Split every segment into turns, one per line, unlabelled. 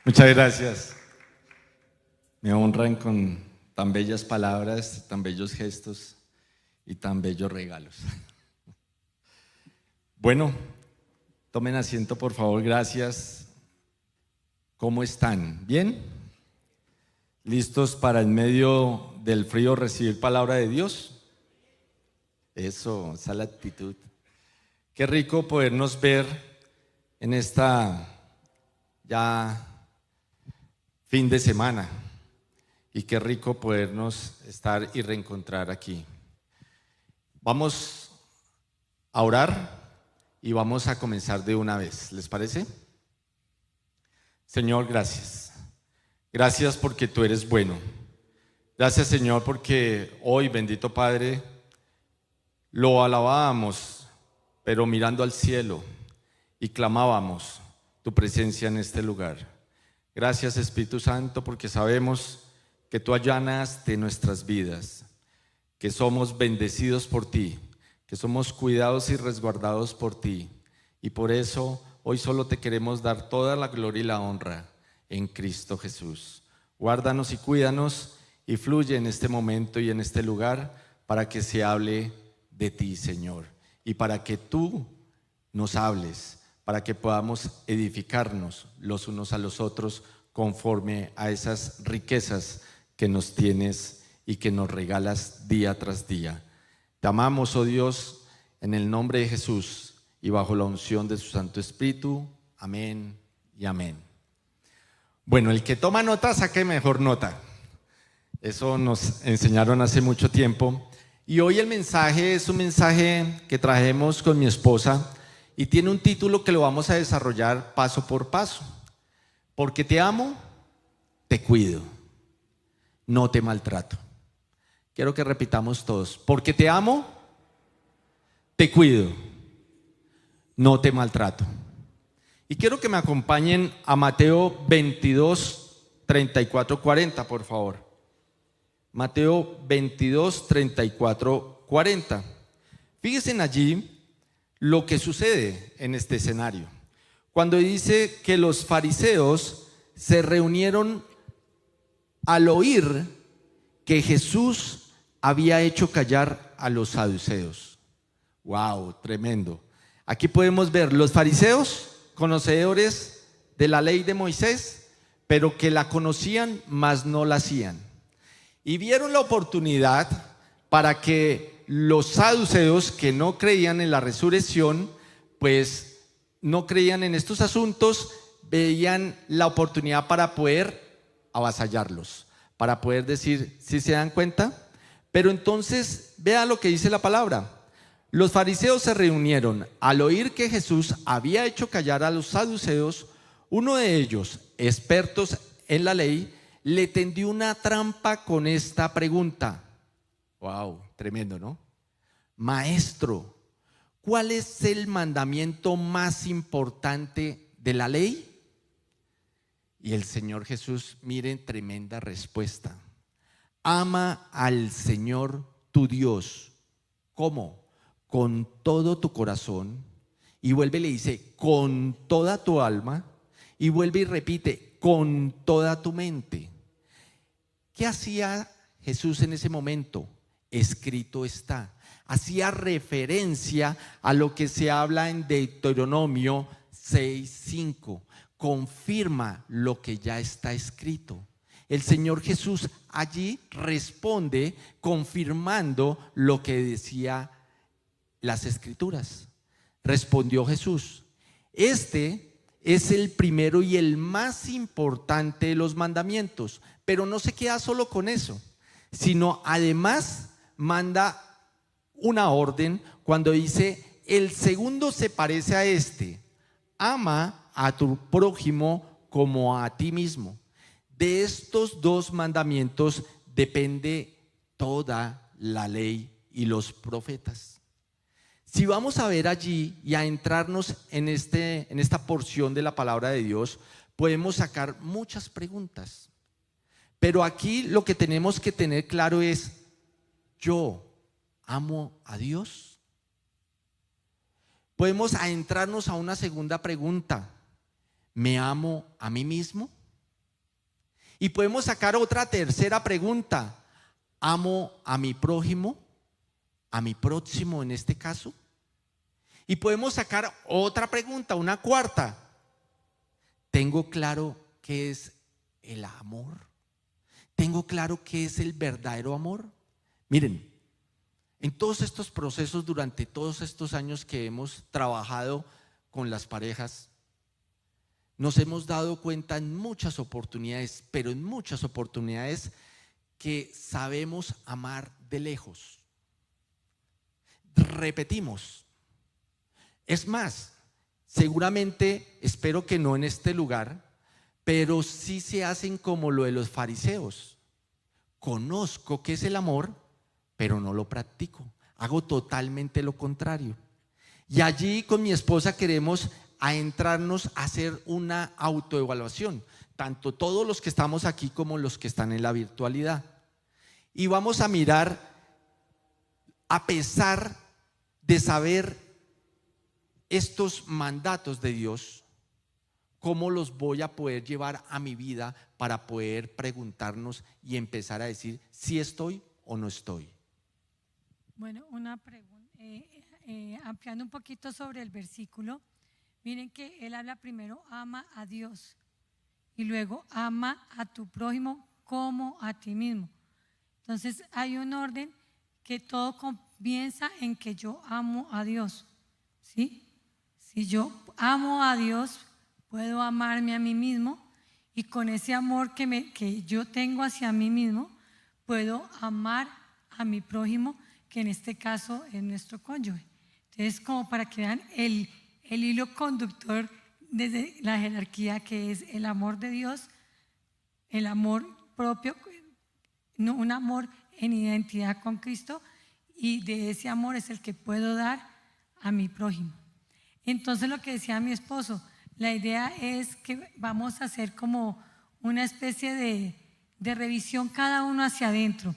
Muchas gracias. Me honran con tan bellas palabras, tan bellos gestos y tan bellos regalos. Bueno, tomen asiento por favor, gracias. ¿Cómo están? ¿Bien? ¿Listos para en medio del frío recibir palabra de Dios? Eso, esa es la actitud. Qué rico podernos ver en esta ya fin de semana y qué rico podernos estar y reencontrar aquí. Vamos a orar y vamos a comenzar de una vez, ¿les parece? Señor, gracias. Gracias porque tú eres bueno. Gracias, Señor, porque hoy, bendito Padre, lo alabábamos, pero mirando al cielo, y clamábamos tu presencia en este lugar. Gracias, Espíritu Santo, porque sabemos que tú allanaste nuestras vidas, que somos bendecidos por ti, que somos cuidados y resguardados por ti. Y por eso hoy solo te queremos dar toda la gloria y la honra en Cristo Jesús. Guárdanos y cuídanos y fluye en este momento y en este lugar para que se hable de ti, Señor, y para que tú nos hables, para que podamos edificarnos los unos a los otros conforme a esas riquezas que nos tienes y que nos regalas día tras día. Te amamos, oh Dios, en el nombre de Jesús y bajo la unción de su Santo Espíritu. Amén y amén. Bueno, el que toma nota, saque mejor nota. Eso nos enseñaron hace mucho tiempo. Y hoy el mensaje es un mensaje que trajimos con mi esposa y tiene un título que lo vamos a desarrollar paso por paso. Porque te amo, te cuido, no te maltrato. Quiero que repitamos todos. Porque te amo, te cuido, no te maltrato. Y quiero que me acompañen a Mateo 22, 34, 40, por favor. Mateo 22, 34, 40. Fíjense allí lo que sucede en este escenario. Cuando dice que los fariseos se reunieron al oír que Jesús había hecho callar a los saduceos. ¡Wow! Tremendo. Aquí podemos ver los fariseos, conocedores de la ley de Moisés, pero que la conocían, mas no la hacían. Y vieron la oportunidad para que los saduceos, que no creían en la resurrección, pues no creían en estos asuntos, veían la oportunidad para poder avasallarlos, para poder decir, ¿sí se dan cuenta? Pero entonces, vea lo que dice la palabra. Los fariseos se reunieron al oír que Jesús había hecho callar a los saduceos. Uno de ellos, expertos en la ley, le tendió una trampa con esta pregunta. Wow, tremendo, ¿no? Maestro, ¿cuál es el mandamiento más importante de la ley? Y el Señor Jesús, miren, tremenda respuesta. Ama al Señor tu Dios. ¿Cómo? Con todo tu corazón. Y vuelve y le dice, con toda tu alma. Y vuelve y repite, con toda tu mente. ¿Qué hacía Jesús en ese momento? Escrito está. Hacía referencia a lo que se habla en Deuteronomio 6:5. Confirma lo que ya está escrito. El Señor Jesús allí responde confirmando lo que decía las Escrituras. Respondió Jesús: este es el primero y el más importante de los mandamientos. Pero no se queda solo con eso, sino además manda una orden cuando dice, el segundo se parece a este: ama a tu prójimo como a ti mismo. De estos dos mandamientos depende toda la ley y los profetas. Si vamos a ver allí y a entrarnos en esta porción de la palabra de Dios, podemos sacar muchas preguntas. Pero aquí lo que tenemos que tener claro es, ¿yo amo a Dios? Podemos adentrarnos a una segunda pregunta. ¿Me amo a mí mismo? Y podemos sacar otra tercera pregunta. ¿Amo a mi prójimo? ¿A mi próximo en este caso? Y podemos sacar otra pregunta, una cuarta. ¿Tengo claro qué es el amor? ¿Tengo claro qué es el verdadero amor? Miren, en todos estos procesos, durante todos estos años que hemos trabajado con las parejas, nos hemos dado cuenta en muchas oportunidades, pero en muchas oportunidades, que sabemos amar de lejos. Repetimos. Es más, seguramente, espero que no en este lugar, pero sí se hacen como lo de los fariseos. Conozco qué es el amor, pero no lo practico. Hago totalmente lo contrario. Y allí con mi esposa queremos adentrarnos a hacer una autoevaluación, tanto todos los que estamos aquí como los que están en la virtualidad. Y vamos a mirar, a pesar de saber estos mandatos de Dios, cómo los voy a poder llevar a mi vida para poder preguntarnos y empezar a decir si estoy o no estoy.
Bueno, una pregunta, ampliando un poquito sobre el versículo, miren que él habla primero, ama a Dios, y luego ama a tu prójimo como a ti mismo. Entonces hay un orden que todo comienza en que yo amo a Dios, ¿sí? Si yo amo a Dios, puedo amarme a mí mismo, y con ese amor que yo tengo hacia mí mismo, puedo amar a mi prójimo, que en este caso es nuestro cónyuge. Entonces, como para que vean el hilo conductor desde la jerarquía, que es el amor de Dios, el amor propio, no, un amor en identidad con Cristo, y de ese amor es el que puedo dar a mi prójimo. Entonces, lo que decía mi esposo, la idea es que vamos a hacer como una especie de revisión cada uno hacia adentro.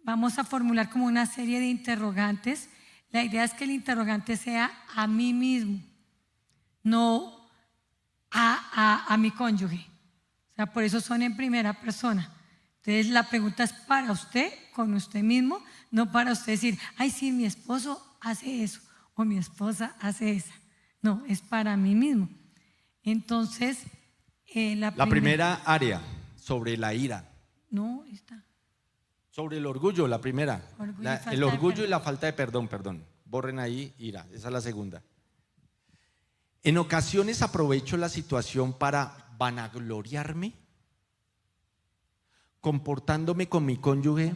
Vamos a formular como una serie de interrogantes. La idea es que el interrogante sea a mí mismo, no a mi cónyuge. O sea, por eso son en primera persona. Entonces la pregunta es para usted, con usted mismo, no para usted decir, ay, sí, mi esposo hace eso o mi esposa hace esa. No, es para mí mismo. Entonces, la
primera área, sobre la ira.
No, está.
Sobre el orgullo, la primera. El orgullo y la falta de perdón. Borren ahí ira, esa es la segunda. En ocasiones aprovecho la situación para vanagloriarme, comportándome con mi cónyuge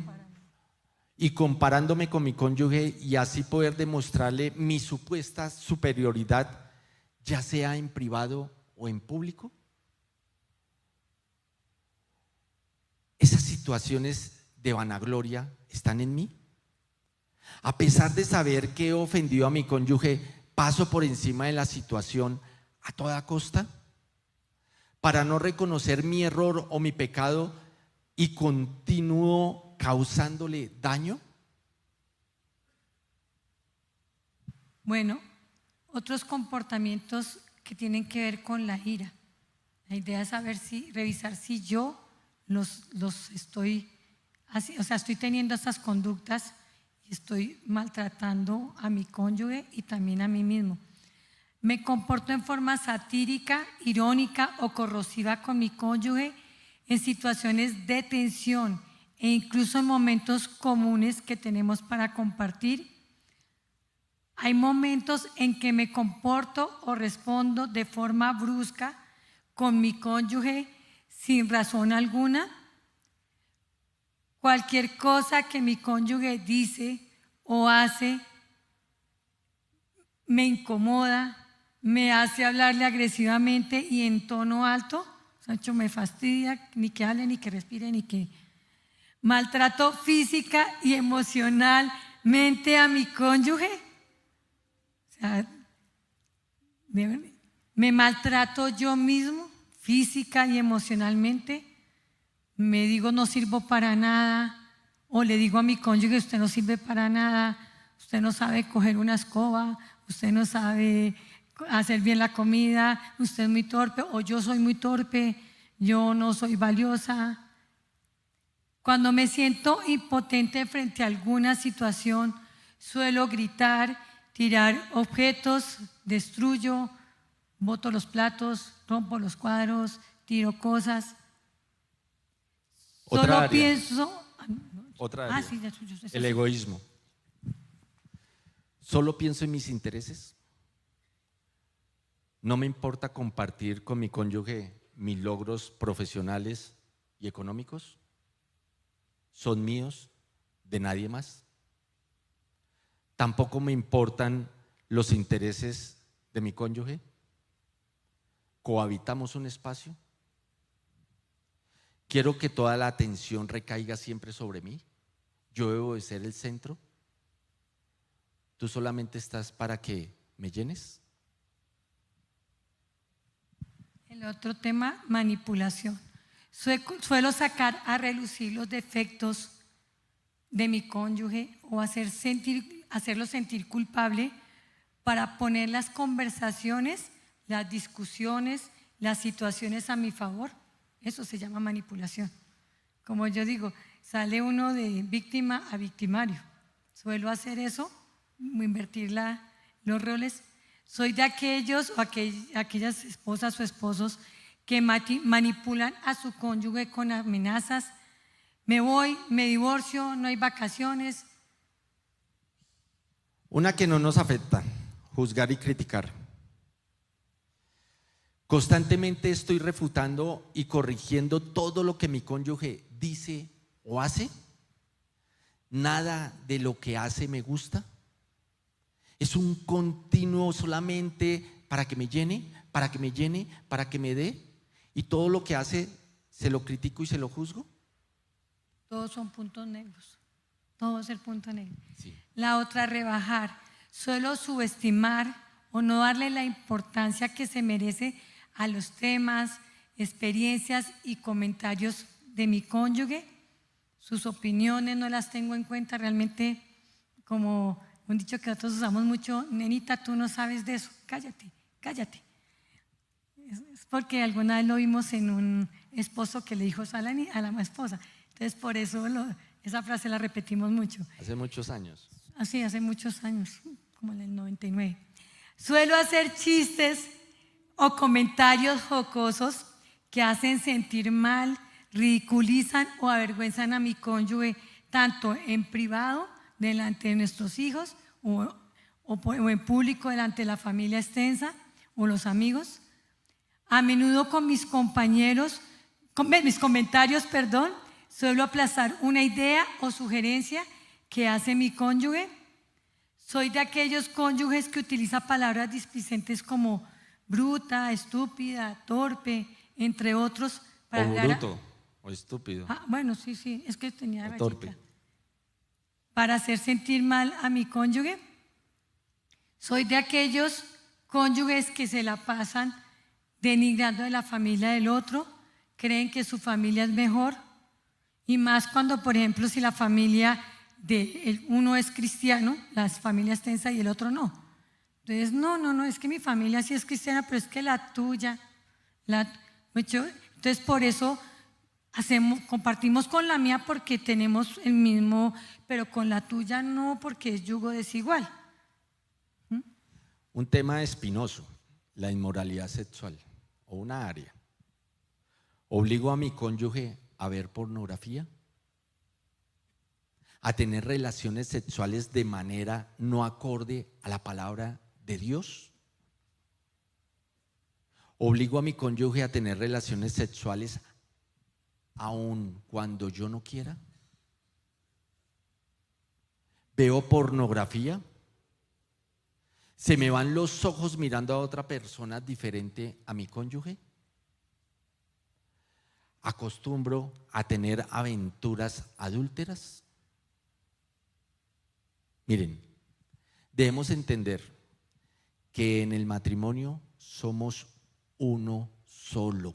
y comparándome con mi cónyuge, y así poder demostrarle mi supuesta superioridad, ya sea en privado o en público. Esas situaciones de vanagloria están en mí. A pesar de saber que he ofendido a mi cónyuge, paso por encima de la situación a toda costa para no reconocer mi error o mi pecado, y continúo causándole daño.
Bueno, otros comportamientos que tienen que ver con la ira. La idea es revisar si yo los estoy así, o sea, estoy teniendo esas conductas y estoy maltratando a mi cónyuge y también a mí mismo. Me comporto en forma satírica, irónica o corrosiva con mi cónyuge en situaciones de tensión e incluso en momentos comunes que tenemos para compartir. Hay momentos en que me comporto o respondo de forma brusca con mi cónyuge sin razón alguna. Cualquier cosa que mi cónyuge dice o hace me incomoda, me hace hablarle agresivamente y en tono alto. Sancho, me fastidia, ni que hable, ni que respire, ni que… Maltrato física y emocionalmente a mi cónyuge. O sea, me maltrato yo mismo, física y emocionalmente. Me digo no sirvo para nada, o le digo a mi cónyuge usted no sirve para nada, usted no sabe coger una escoba, usted no sabe hacer bien la comida, usted es muy torpe, o yo soy muy torpe, yo no soy valiosa. Cuando me siento impotente frente a alguna situación, suelo gritar, tirar objetos, destruyo, boto los platos, rompo los cuadros, tiro cosas.
Otra
Solo
área.
pienso.
Otra área.
Sí,
El egoísmo. ¿Solo pienso en mis intereses? ¿No me importa compartir con mi cónyuge mis logros profesionales y económicos? ¿Son míos, de nadie más? ¿Tampoco me importan los intereses de mi cónyuge? ¿Cohabitamos un espacio? ¿Quiero que toda la atención recaiga siempre sobre mí? ¿Yo debo de ser el centro? ¿Tú solamente estás para que me llenes?
El otro tema, manipulación. Suelo sacar a relucir los defectos de mi cónyuge o hacerlo sentir culpable para poner las conversaciones, las discusiones, las situaciones a mi favor. Eso se llama manipulación. Como yo digo, sale uno de víctima a victimario. Suelo hacer eso, invertir los roles. Soy de aquellos o aquellas esposas o esposos que manipulan a su cónyuge con amenazas. Me voy, me divorcio, no hay vacaciones.
Una que no nos afecta, juzgar y criticar. Constantemente estoy refutando y corrigiendo todo lo que mi cónyuge dice o hace. Nada de lo que hace me gusta. Es un continuo solamente para que me llene, para que me llene, para que me dé. Y todo lo que hace se lo critico y se lo juzgo.
Todos son puntos negros. Todo es el punto negro.
Sí.
La otra, rebajar. Suelo subestimar o no darle la importancia que se merece a los temas, experiencias y comentarios de mi cónyuge. Sus opiniones no las tengo en cuenta. Realmente, como un dicho que nosotros usamos mucho, nenita, tú no sabes de eso, cállate, cállate. Es porque alguna vez lo vimos en un esposo que le dijo a la esposa. Entonces, por eso esa frase la repetimos mucho.
Hace muchos años.
Así, hace muchos años, como en el 99. Suelo hacer chistes o comentarios jocosos que hacen sentir mal, ridiculizan o avergüenzan a mi cónyuge, tanto en privado, delante de nuestros hijos, o en público, delante de la familia extensa o los amigos. A menudo con mis comentarios, suelo aplazar una idea o sugerencia que hace mi cónyuge. Soy de aquellos cónyuges que utiliza palabras displicentes como bruta, estúpida, torpe, entre otros.
Para o bruto, o estúpido.
Bueno, sí, es que tenía rayita.
Torpe.
Para hacer sentir mal a mi cónyuge. Soy de aquellos cónyuges que se la pasan denigrando de la familia del otro, creen que su familia es mejor, y más cuando, por ejemplo, si la familia de uno es cristiano, la familia extensa, y el otro no. Entonces, no, es que mi familia sí es cristiana, pero es que la tuya, entonces por eso compartimos con la mía porque tenemos el mismo, pero con la tuya no, porque es yugo desigual.
Un tema espinoso, la inmoralidad sexual, o una área. ¿Obligo a mi cónyuge a ver pornografía? ¿A tener relaciones sexuales de manera no acorde a la palabra de Dios? ¿Obligo a mi cónyuge a tener relaciones sexuales aun cuando yo no quiera? ¿Veo pornografía? ¿Se me van los ojos mirando a otra persona diferente a mi cónyuge? ¿Acostumbro a tener aventuras adúlteras? Miren, debemos entender que en el matrimonio somos uno solo.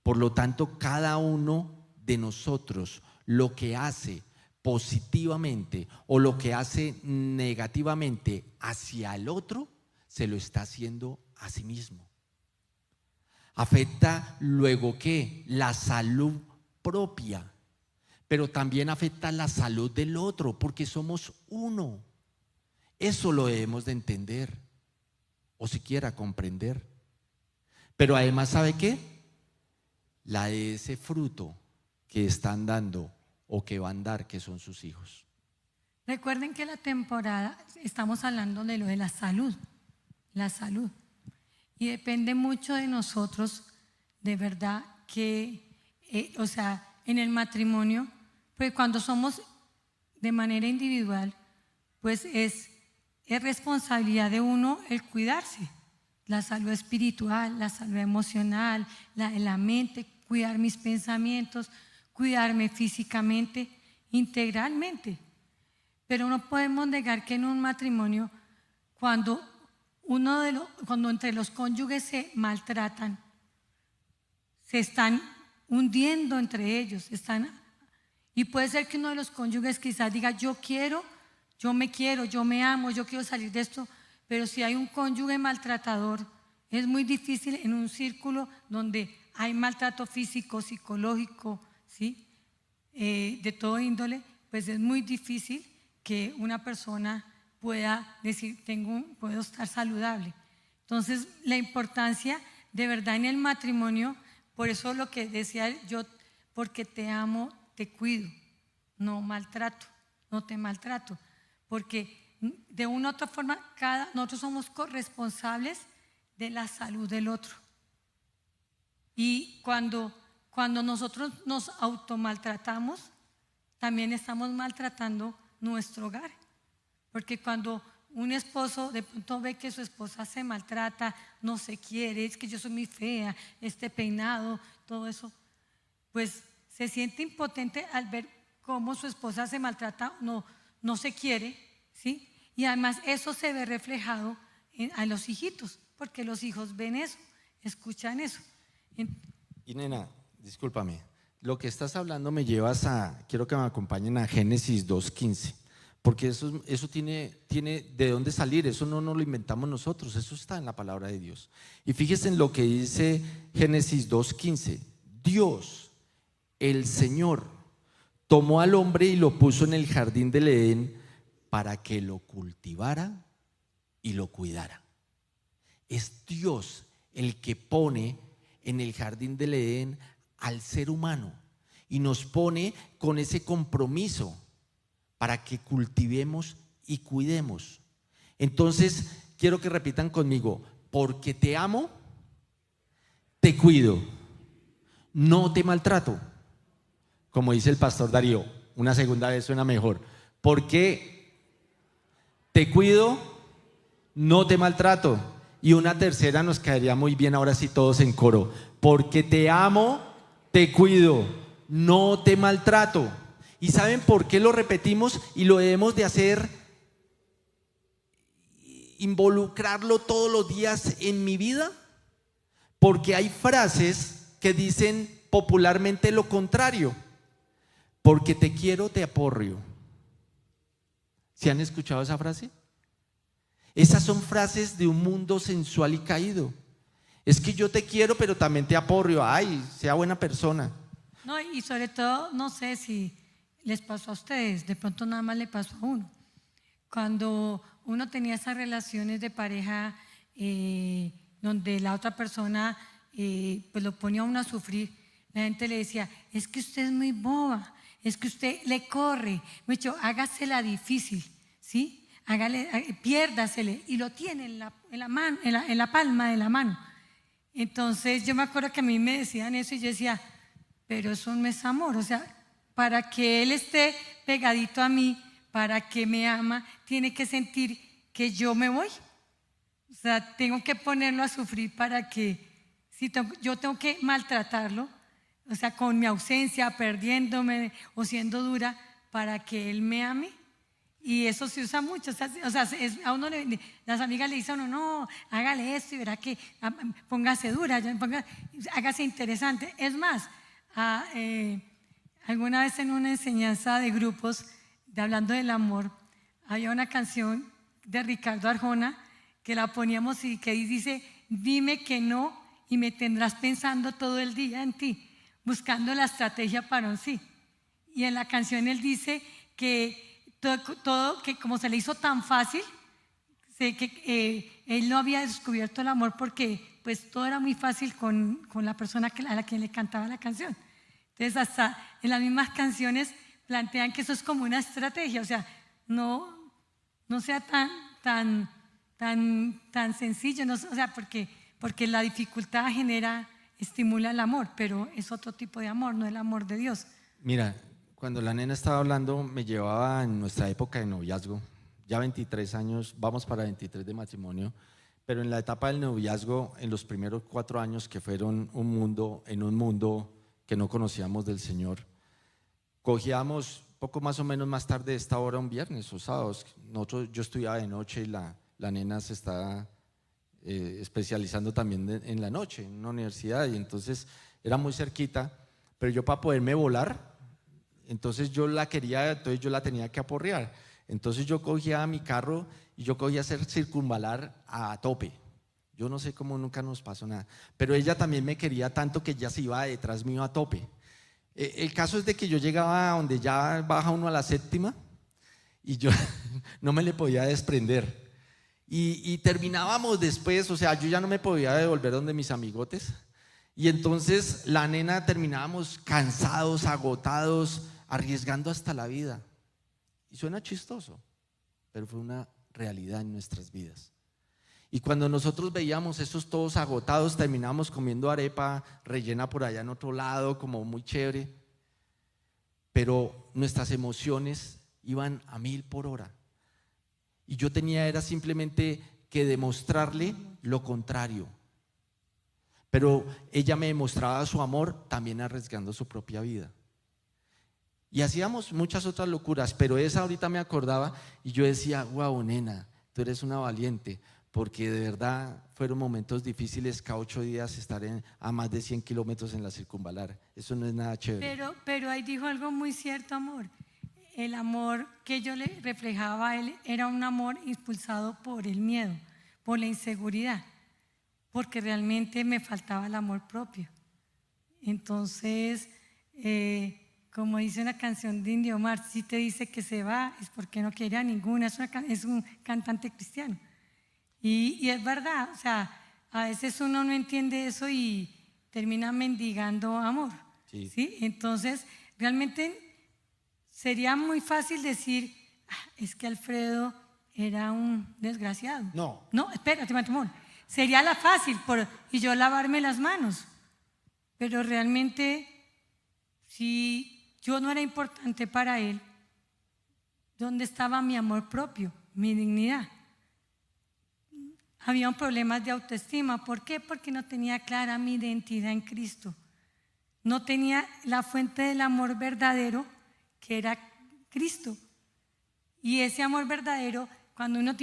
Por lo tanto, cada uno de nosotros lo que hace positivamente o lo que hace negativamente hacia el otro, se lo está haciendo a sí mismo.
afecta luego ¿qué? La salud propia, pero también afecta la salud del otro, porque somos uno. Eso lo debemos de entender, o siquiera comprender. Pero además, ¿sabe qué? La de ese fruto que están dando o que van a dar, que son sus hijos.
Recuerden que la temporada, estamos hablando de lo de la salud, y depende mucho de nosotros, de verdad, que, o sea, en el matrimonio, pues cuando somos de manera individual, pues es responsabilidad de uno el cuidarse, la salud espiritual, la salud emocional, la mente, cuidar mis pensamientos, cuidarme físicamente, integralmente. Pero no podemos negar que en un matrimonio, cuando entre los cónyuges se maltratan, se están hundiendo entre ellos, y puede ser que uno de los cónyuges quizás diga: yo me quiero, yo me amo, yo quiero salir de esto. Pero si hay un cónyuge maltratador, es muy difícil en un círculo donde hay maltrato físico, psicológico, ¿sí? De todo índole, pues es muy difícil que una persona pueda decir: puedo estar saludable. Entonces, la importancia de verdad en el matrimonio, por eso lo que decía yo, porque te amo, te cuido, no maltrato, no te maltrato, porque de una u otra forma nosotros somos corresponsables de la salud del otro. Y cuando nosotros nos automaltratamos, también estamos maltratando nuestro hogar. Porque cuando un esposo de pronto ve que su esposa se maltrata, no se quiere, es que yo soy muy fea, este peinado, todo eso, pues se siente impotente al ver cómo su esposa se maltrata, no se quiere, ¿sí? Y además eso se ve reflejado a los hijitos, porque los hijos ven eso, escuchan eso.
Y nena, discúlpame, lo que estás hablando me llevas quiero que me acompañen a Génesis 2:15, porque eso tiene de dónde salir, eso no nos lo inventamos nosotros, eso está en la palabra de Dios. Y fíjese en lo que dice Génesis 2:15, Dios, el Señor, tomó al hombre y lo puso en el jardín del Edén para que lo cultivara y lo cuidara. Es Dios el que pone en el jardín del Edén al ser humano y nos pone con ese compromiso para que cultivemos y cuidemos. Entonces, quiero que repitan conmigo: porque te amo, te cuido, no te maltrato. Como dice el pastor Darío, una segunda vez suena mejor: porque te cuido, no te maltrato. Y una tercera nos caería muy bien, ahora sí todos en coro: porque te amo, te cuido, no te maltrato. ¿Y saben por qué lo repetimos y lo debemos de hacer? Involucrarlo todos los días en mi vida. Porque hay frases que dicen popularmente lo contrario: porque te quiero, te aporrio. ¿Se han escuchado esa frase? Esas son frases de un mundo sensual y caído. Es que yo te quiero, pero también te aporrio. Ay, sea buena persona.
No, y sobre todo, no sé si les pasó a ustedes, de pronto nada más le pasó a uno. Cuando uno tenía esas relaciones de pareja donde la otra persona pues lo ponía a uno a sufrir, la gente le decía: es que usted es muy boba, es que usted le corre, mucho, hágasela difícil, ¿sí? Piérdasele, y lo tiene en la mano, en la palma de la mano. Entonces yo me acuerdo que a mí me decían eso y yo decía: pero eso no es amor. O sea, para que él esté pegadito a mí, para que me ama, tiene que sentir que yo me voy. O sea, tengo que ponerlo a sufrir para que, yo tengo que maltratarlo, o sea, con mi ausencia, perdiéndome o siendo dura, para que él me ame. Y eso se usa mucho. O sea, a uno las amigas le dicen a uno: no, hágale esto y verá que póngase dura, hágase interesante. Es más, alguna vez en una enseñanza de grupos hablando del amor, había una canción de Ricardo Arjona que la poníamos y que dice: dime que no y me tendrás pensando todo el día en ti, buscando la estrategia para un sí. Y en la canción él dice que todo que como se le hizo tan fácil, él no había descubierto el amor porque pues todo era muy fácil con la persona a la quien le cantaba la canción. Entonces hasta en las mismas canciones plantean que eso es como una estrategia, o sea, no sea tan sencillo, no, o sea, porque la dificultad estimula el amor, pero es otro tipo de amor, no el amor de Dios.
Mira, cuando la nena estaba hablando, me llevaba en nuestra época de noviazgo, ya 23 años, vamos para 23 de matrimonio, pero en la etapa del noviazgo, en los primeros 4 años que fueron en un mundo que no conocíamos del Señor, cogíamos poco más o menos más tarde de esta hora, un viernes o sábados. Yo estudiaba de noche y la nena se está especializando también en la noche, en una universidad, y entonces era muy cerquita, pero yo para poderme volar, entonces yo la tenía que aporrear. Entonces yo cogía mi carro y yo cogía a hacer circunvalar a tope. Yo no sé cómo nunca nos pasó nada, pero ella también me quería tanto que ella se iba detrás mío a tope. El caso es de que yo llegaba a donde ya baja uno a la séptima y yo no me le podía desprender. Y terminábamos después, o sea, yo ya no me podía devolver donde mis amigotes. Y entonces la nena terminábamos cansados, agotados, arriesgando hasta la vida. Y suena chistoso, pero fue una realidad en nuestras vidas. Y cuando nosotros veíamos esos todos agotados, terminábamos comiendo arepa rellena por allá en otro lado, como muy chévere. Pero nuestras emociones iban a 1000 por hora. Y yo era simplemente que demostrarle lo contrario. Pero ella me demostraba su amor también arriesgando su propia vida. Y hacíamos muchas otras locuras, pero esa ahorita me acordaba y yo decía, wow, nena, tú eres una valiente, porque de verdad fueron momentos difíciles, cada 8 días estar a más de 100 kilómetros en la circunvalar. Eso no es nada chévere.
Pero ahí dijo algo muy cierto, amor. El amor que yo le reflejaba a él era un amor impulsado por el miedo, por la inseguridad, porque realmente me faltaba el amor propio. Entonces, como dice una canción de Indio Mar, si te dice que se va es porque no quiere a ninguna, es un cantante cristiano. Y es verdad, o sea, a veces uno no entiende eso y termina mendigando amor.
Sí.
¿Sí? Entonces, realmente sería muy fácil decir, es que Alfredo era un desgraciado. No, espérate, amor. Sería la fácil y yo lavarme las manos. Pero realmente, si yo no era importante para él, ¿dónde estaba mi amor propio, mi dignidad? Había problemas de autoestima. ¿Por qué? Porque no tenía clara mi identidad en Cristo. No tenía la fuente del amor verdadero, que era Cristo. Y ese amor verdadero, cuando uno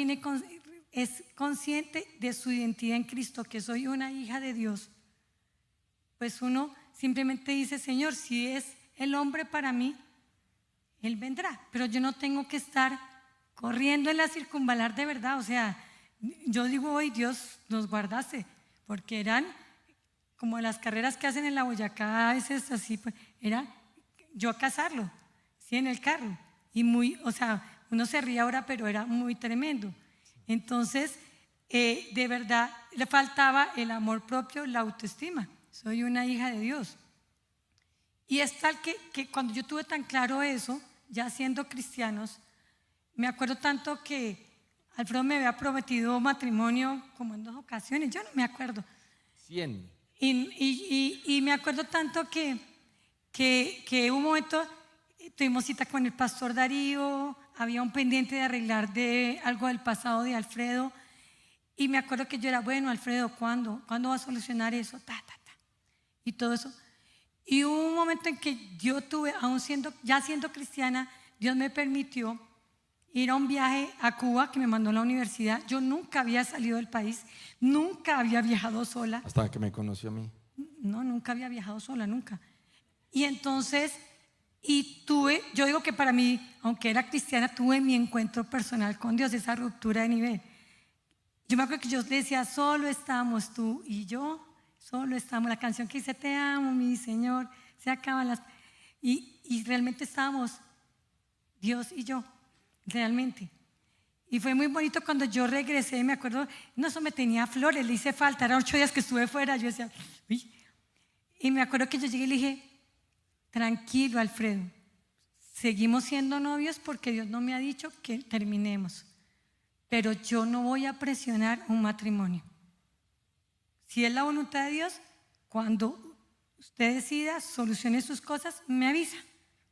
es consciente de su identidad en Cristo, que soy una hija de Dios, pues uno simplemente dice, Señor, si es el hombre para mí, Él vendrá. Pero yo no tengo que estar corriendo en la circunvalar de verdad. O sea, yo digo hoy, Dios nos guardase, porque eran como las carreras que hacen en la Boyacá, a veces así, pues, era yo a cazarlo, sí, en el carro. Y o sea, uno se ríe ahora, pero era muy tremendo. Entonces, de verdad, le faltaba el amor propio, la autoestima. Soy una hija de Dios. Y es tal que cuando yo tuve tan claro eso, ya siendo cristianos, me acuerdo tanto que Alfredo me había prometido matrimonio como en 2 ocasiones, yo no me acuerdo.
100.
Y me acuerdo tanto que un momento tuvimos cita con el pastor Darío, había un pendiente de arreglar de algo del pasado de Alfredo, y me acuerdo que yo era, bueno, Alfredo, ¿cuándo va a solucionar eso? Y todo eso. Y hubo un momento en que yo tuve, ya siendo cristiana, Dios me permitió ir a un viaje a Cuba que me mandó a la universidad. Yo nunca había salido del país, nunca había viajado sola.
Hasta que me conoció a mí.
No, nunca había viajado sola, nunca. Y entonces, yo digo que para mí, aunque era cristiana, tuve mi encuentro personal con Dios, esa ruptura de nivel. Yo me acuerdo que yo le decía, solo estábamos tú y yo, solo estamos, la canción que dice te amo mi Señor, se acaban las... Y realmente estábamos Dios y yo, realmente. Y fue muy bonito cuando yo regresé, me acuerdo, no, eso me tenía flores, le hice falta, eran 8 días que estuve fuera, yo decía, uy. Y me acuerdo que yo llegué y le dije, tranquilo Alfredo, seguimos siendo novios porque Dios no me ha dicho que terminemos, pero yo no voy a presionar un matrimonio. Si es la voluntad de Dios, cuando usted decida, solucione sus cosas, me avisa.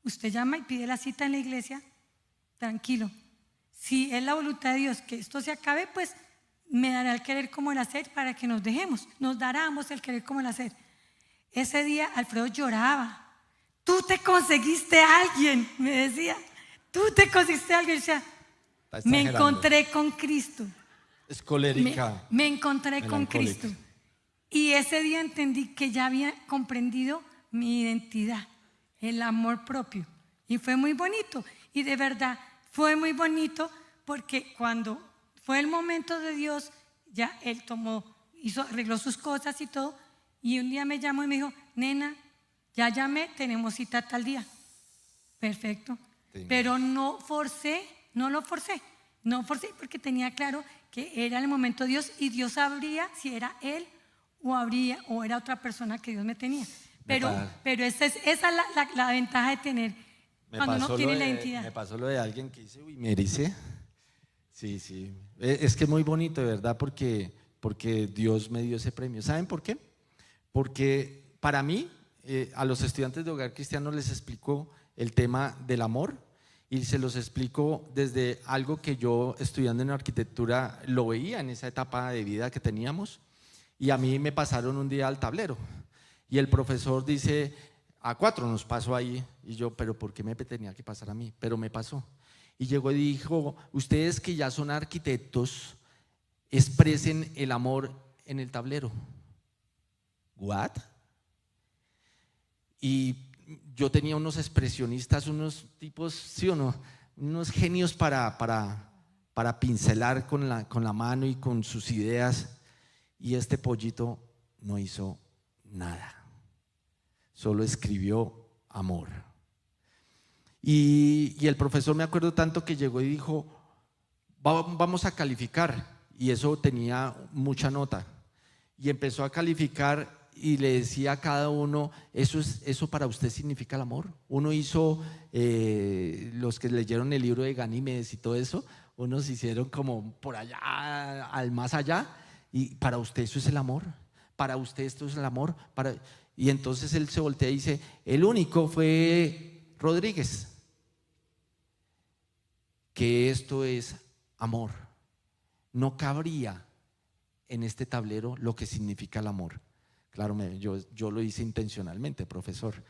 Usted llama y pide la cita en la iglesia, tranquilo. Si es la voluntad de Dios que esto se acabe, pues me dará el querer como el hacer para que nos dejemos. Nos dará ambos el querer como el hacer. Ese día Alfredo lloraba. Tú te conseguiste a alguien, me decía. Tú te conseguiste a alguien. O sea, me encontré con Cristo.
Es colérica.
Me encontré con Cristo. Y ese día entendí que ya había comprendido mi identidad, el amor propio. Y fue muy bonito. Y de verdad fue muy bonito porque cuando fue el momento de Dios, ya él arregló sus cosas y todo. Y un día me llamó y me dijo, nena, ya llamé, tenemos cita tal día. Perfecto. Sí. Pero no lo forcé porque tenía claro que era el momento de Dios y Dios sabría si era él o era otra persona que Dios me tenía. Pero esa es la ventaja de tener cuando uno tiene la identidad.
Me pasó lo de alguien que dice, uy, me dice. Sí. Es que es muy bonito, de verdad, porque Dios me dio ese premio. ¿Saben por qué? Porque para mí, a los estudiantes de Hogar Cristiano les explico el tema del amor y se los explico desde algo que yo estudiando en arquitectura lo veía en esa etapa de vida que teníamos. Y a mí me pasaron un día al tablero y el profesor dice, a 4 nos pasó ahí, y yo, pero ¿por qué me tenía que pasar a mí? Pero me pasó. Y llegó y dijo, ustedes que ya son arquitectos, expresen el amor en el tablero. ¿What? Y yo tenía unos expresionistas, unos tipos, ¿sí o no? Unos genios para pincelar con la mano y con sus ideas. Y este pollito no hizo nada, solo escribió amor. Y el profesor, me acuerdo tanto que llegó y dijo, vamos a calificar, y eso tenía mucha nota, y empezó a calificar y le decía a cada uno, eso para usted significa el amor. Uno hizo, los que leyeron el libro de Ganímedes y todo eso, unos hicieron como por allá, al más allá. Y para usted eso es el amor, para usted esto es el amor. Y entonces él se voltea y dice, el único fue Rodríguez, que esto es amor. No cabría en este tablero lo que significa el amor. Claro, yo lo hice intencionalmente, profesor.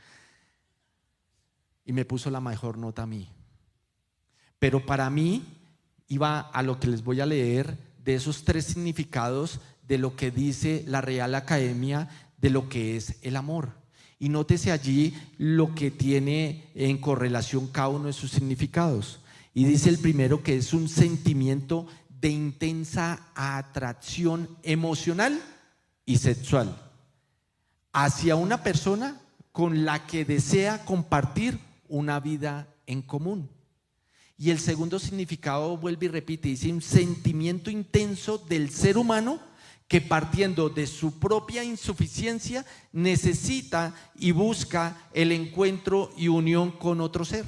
Y me puso la mejor nota a mí. Pero para mí iba a lo que les voy a leer, de esos 3 significados de lo que dice la Real Academia de lo que es el amor. Y nótese allí lo que tiene en correlación cada uno de sus significados. Y dice el primero que es un sentimiento de intensa atracción emocional y sexual hacia una persona con la que desea compartir una vida en común. Y el segundo significado vuelve y repite, dice un sentimiento intenso del ser humano que partiendo de su propia insuficiencia necesita y busca el encuentro y unión con otro ser.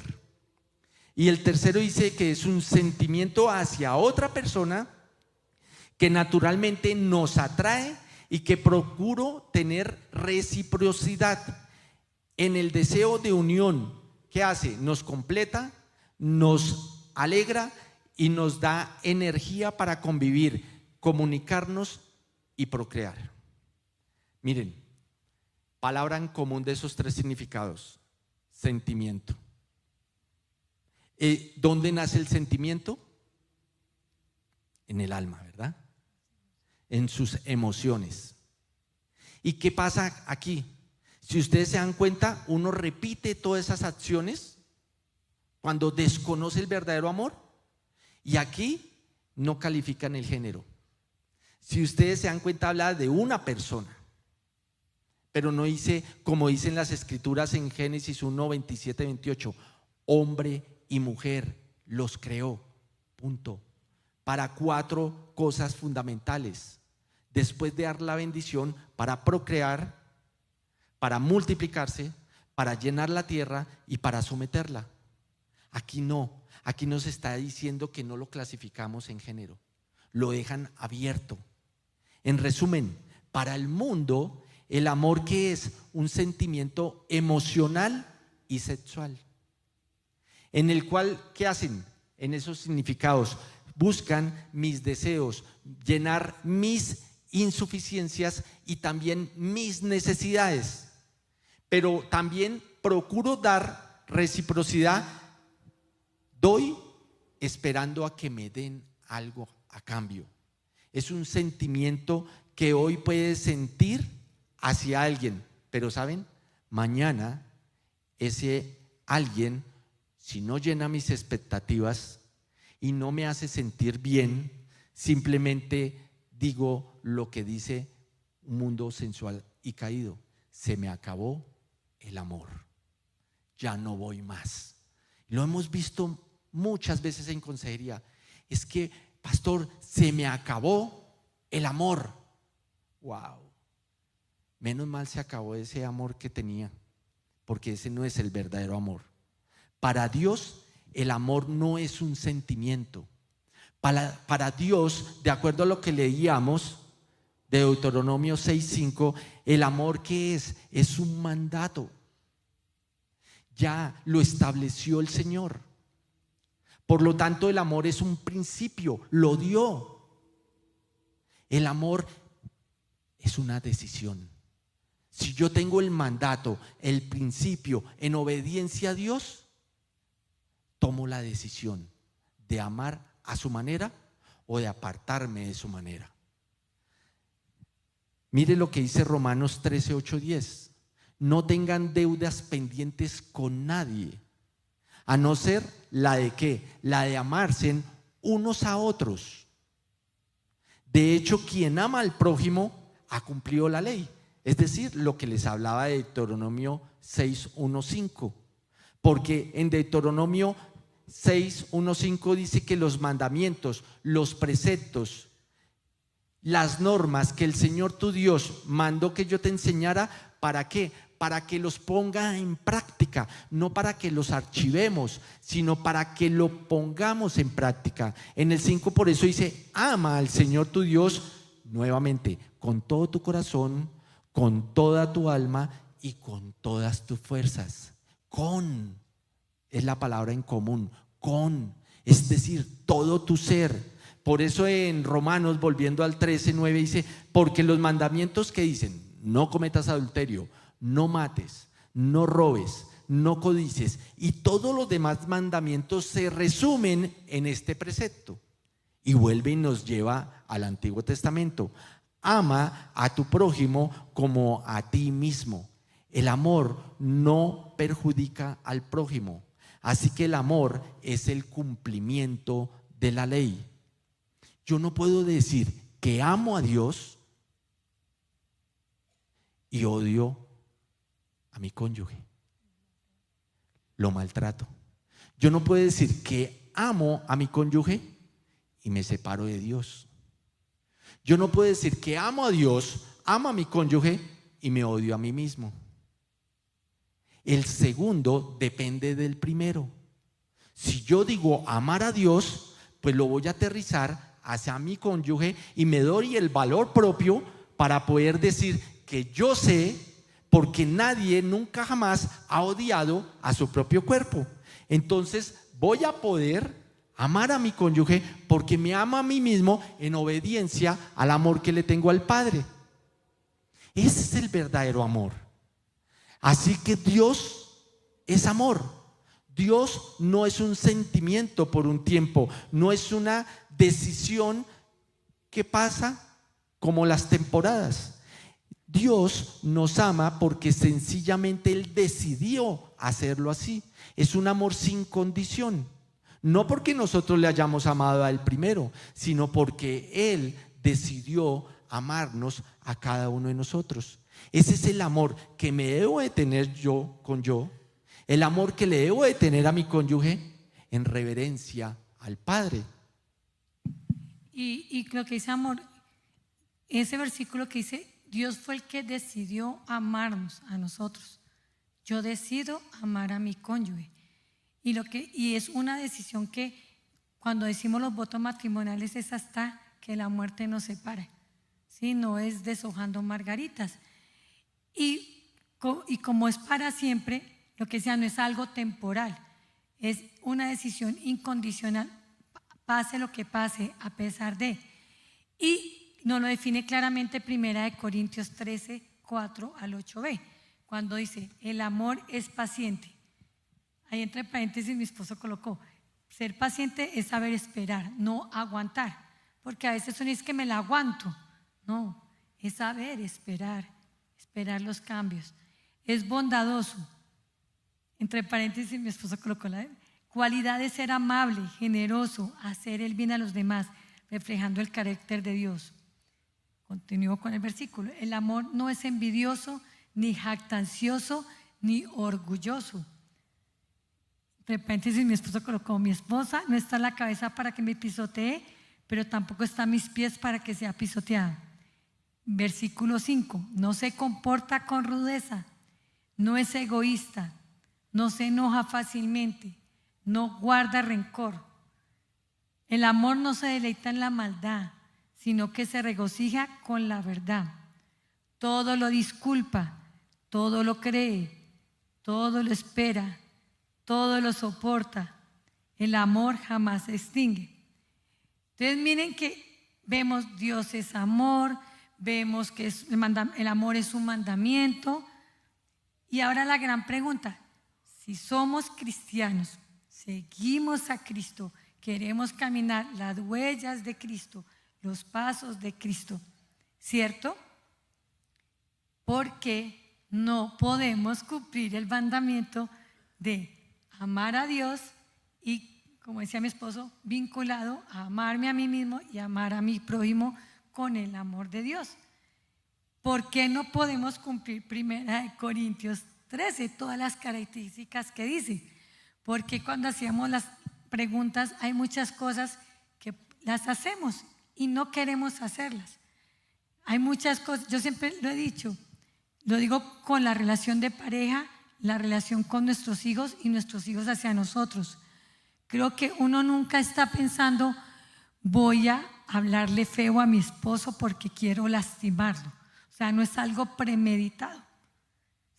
Y el tercero dice que es un sentimiento hacia otra persona que naturalmente nos atrae y que procuro tener reciprocidad en el deseo de unión. ¿Qué hace? Nos completa, nos alegra y nos da energía para convivir, comunicarnos y procrear. Miren, palabra en común de esos 3 significados: sentimiento. ¿Dónde nace el sentimiento? En el alma, ¿verdad? En sus emociones. ¿Y qué pasa aquí? Si ustedes se dan cuenta, uno repite todas esas acciones cuando desconoce el verdadero amor, y aquí no califican el género. Si ustedes se dan cuenta, habla de una persona, pero no dice, como dicen las escrituras en Génesis 1, 27, 28, hombre y mujer los creó, punto. Para 4 cosas fundamentales. Después de dar la bendición, para procrear, para multiplicarse, para llenar la tierra y para someterla. Aquí no, aquí nos está diciendo que no lo clasificamos en género, lo dejan abierto. En resumen, para el mundo, el amor, que es un sentimiento emocional y sexual, en el cual, ¿qué hacen? En esos significados, buscan mis deseos, llenar mis insuficiencias y también mis necesidades, pero también procuro dar reciprocidad, doy esperando a que me den algo a cambio. Es un sentimiento que hoy puedes sentir hacia alguien, pero ¿saben? Mañana ese alguien, si no llena mis expectativas y no me hace sentir bien, simplemente digo lo que dice un mundo sensual y caído: se me acabó el amor, ya no voy más. Lo hemos visto muchas veces en consejería. Es que, pastor, se me acabó el amor. Wow, menos mal se acabó ese amor que tenía, porque ese no es el verdadero amor. Para Dios el amor no es un sentimiento. Para Dios, de acuerdo a lo que leíamos de Deuteronomio 6:5, el amor, ¿qué es? Es un mandato. Ya lo estableció el Señor. Por lo tanto, el amor es un principio, lo dio. El amor es una decisión. Si yo tengo el mandato, el principio, en obediencia a Dios, tomo la decisión de amar a su manera o de apartarme de su manera. Mire lo que dice Romanos 13, 8, 10. No tengan deudas pendientes con nadie, a no ser la de ¿qué? La de amarse unos a otros. De hecho, quien ama al prójimo ha cumplido la ley. Es decir, lo que les hablaba de Deuteronomio 6, 1, 5. Porque en Deuteronomio 6, 1, 5 dice que los mandamientos, los preceptos, las normas que el Señor tu Dios mandó que yo te enseñara, ¿para qué? Para que los ponga en práctica, no para que los archivemos, sino para que lo pongamos en práctica. En el 5 por eso dice: ama al Señor tu Dios, nuevamente, con todo tu corazón, con toda tu alma y con todas tus fuerzas. Con es la palabra en común, con, es decir, todo tu ser. Por eso en Romanos, volviendo al 13:9, dice: porque los mandamientos que dicen: no cometas adulterio, no mates, no robes, no codicies, y todos los demás mandamientos se resumen en este precepto. Y vuelve y nos lleva al Antiguo Testamento: ama a tu prójimo como a ti mismo. El amor no perjudica al prójimo, así que el amor es el cumplimiento de la ley. Yo no puedo decir que amo a Dios y odio a mi cónyuge, lo maltrato. Yo no puedo decir que amo a mi cónyuge y me separo de Dios. Yo no puedo decir que amo a Dios, amo a mi cónyuge y me odio a mí mismo. El segundo depende del primero. Si yo digo amar a Dios, pues lo voy a aterrizar hacia mi cónyuge y me doy el valor propio para poder decir que yo sé, porque nadie nunca jamás ha odiado a su propio cuerpo. Entonces voy a poder amar a mi cónyuge porque me amo a mí mismo en obediencia al amor que le tengo al Padre. Ese es el verdadero amor. Así que Dios es amor. Dios no es un sentimiento por un tiempo, no es una decisión que pasa como las temporadas. Dios nos ama porque sencillamente Él decidió hacerlo así. Es un amor sin condición. No porque nosotros le hayamos amado a Él primero, sino porque Él decidió amarnos a cada uno de nosotros. Ese es el amor que me debo de tener yo con yo, el amor que le debo de tener a mi cónyuge en reverencia al Padre.
Y lo que dice amor, ese versículo que dice, Dios fue el que decidió amarnos a nosotros. Yo decido amar a mi cónyuge. Y es una decisión que cuando decimos los votos matrimoniales es hasta que la muerte nos separe. ¿Sí? No es deshojando margaritas. Y como es para siempre, lo que sea no es algo temporal, es una decisión incondicional, pase lo que pase, a pesar de. Y nos lo define claramente 1 Corintios 13, 4 al 8b, cuando dice, el amor es paciente. Ahí entre paréntesis mi esposo colocó, ser paciente es saber esperar, no aguantar, porque a veces son es que me la aguanto, no, es saber esperar los cambios. Es bondadoso, entre paréntesis mi esposo colocó la cualidad de ser amable, generoso, hacer el bien a los demás, reflejando el carácter de Dios. Continúo con el versículo. El amor no es envidioso, ni jactancioso, ni orgulloso. Entre paréntesis mi esposo colocó, mi esposa no está en la cabeza para que me pisotee, pero tampoco está a mis pies para que sea pisoteada. Versículo 5, no se comporta con rudeza, no es egoísta, no se enoja fácilmente, no guarda rencor. El amor no se deleita en la maldad, sino que se regocija con la verdad. Todo lo disculpa, todo lo cree, todo lo espera, todo lo soporta. El amor jamás se extingue. Entonces miren que vemos Dios es amor, vemos que el amor es un mandamiento. Y ahora la gran pregunta, si somos cristianos, seguimos a Cristo, queremos caminar las huellas de Cristo, los pasos de Cristo, ¿cierto? Porque no podemos cumplir el mandamiento de amar a Dios y, como decía mi esposo, vinculado a amarme a mí mismo y amar a mi prójimo con el amor de Dios. ¿Por qué no podemos cumplir 1 Corintios 13, todas las características que dice? Porque cuando hacíamos las preguntas hay muchas cosas que las hacemos y no queremos hacerlas. Hay muchas cosas, yo siempre lo he dicho, lo digo con la relación de pareja, la relación con nuestros hijos y nuestros hijos hacia nosotros. Creo que uno nunca está pensando, voy a hablarle feo a mi esposo porque quiero lastimarlo. O sea, no es algo premeditado.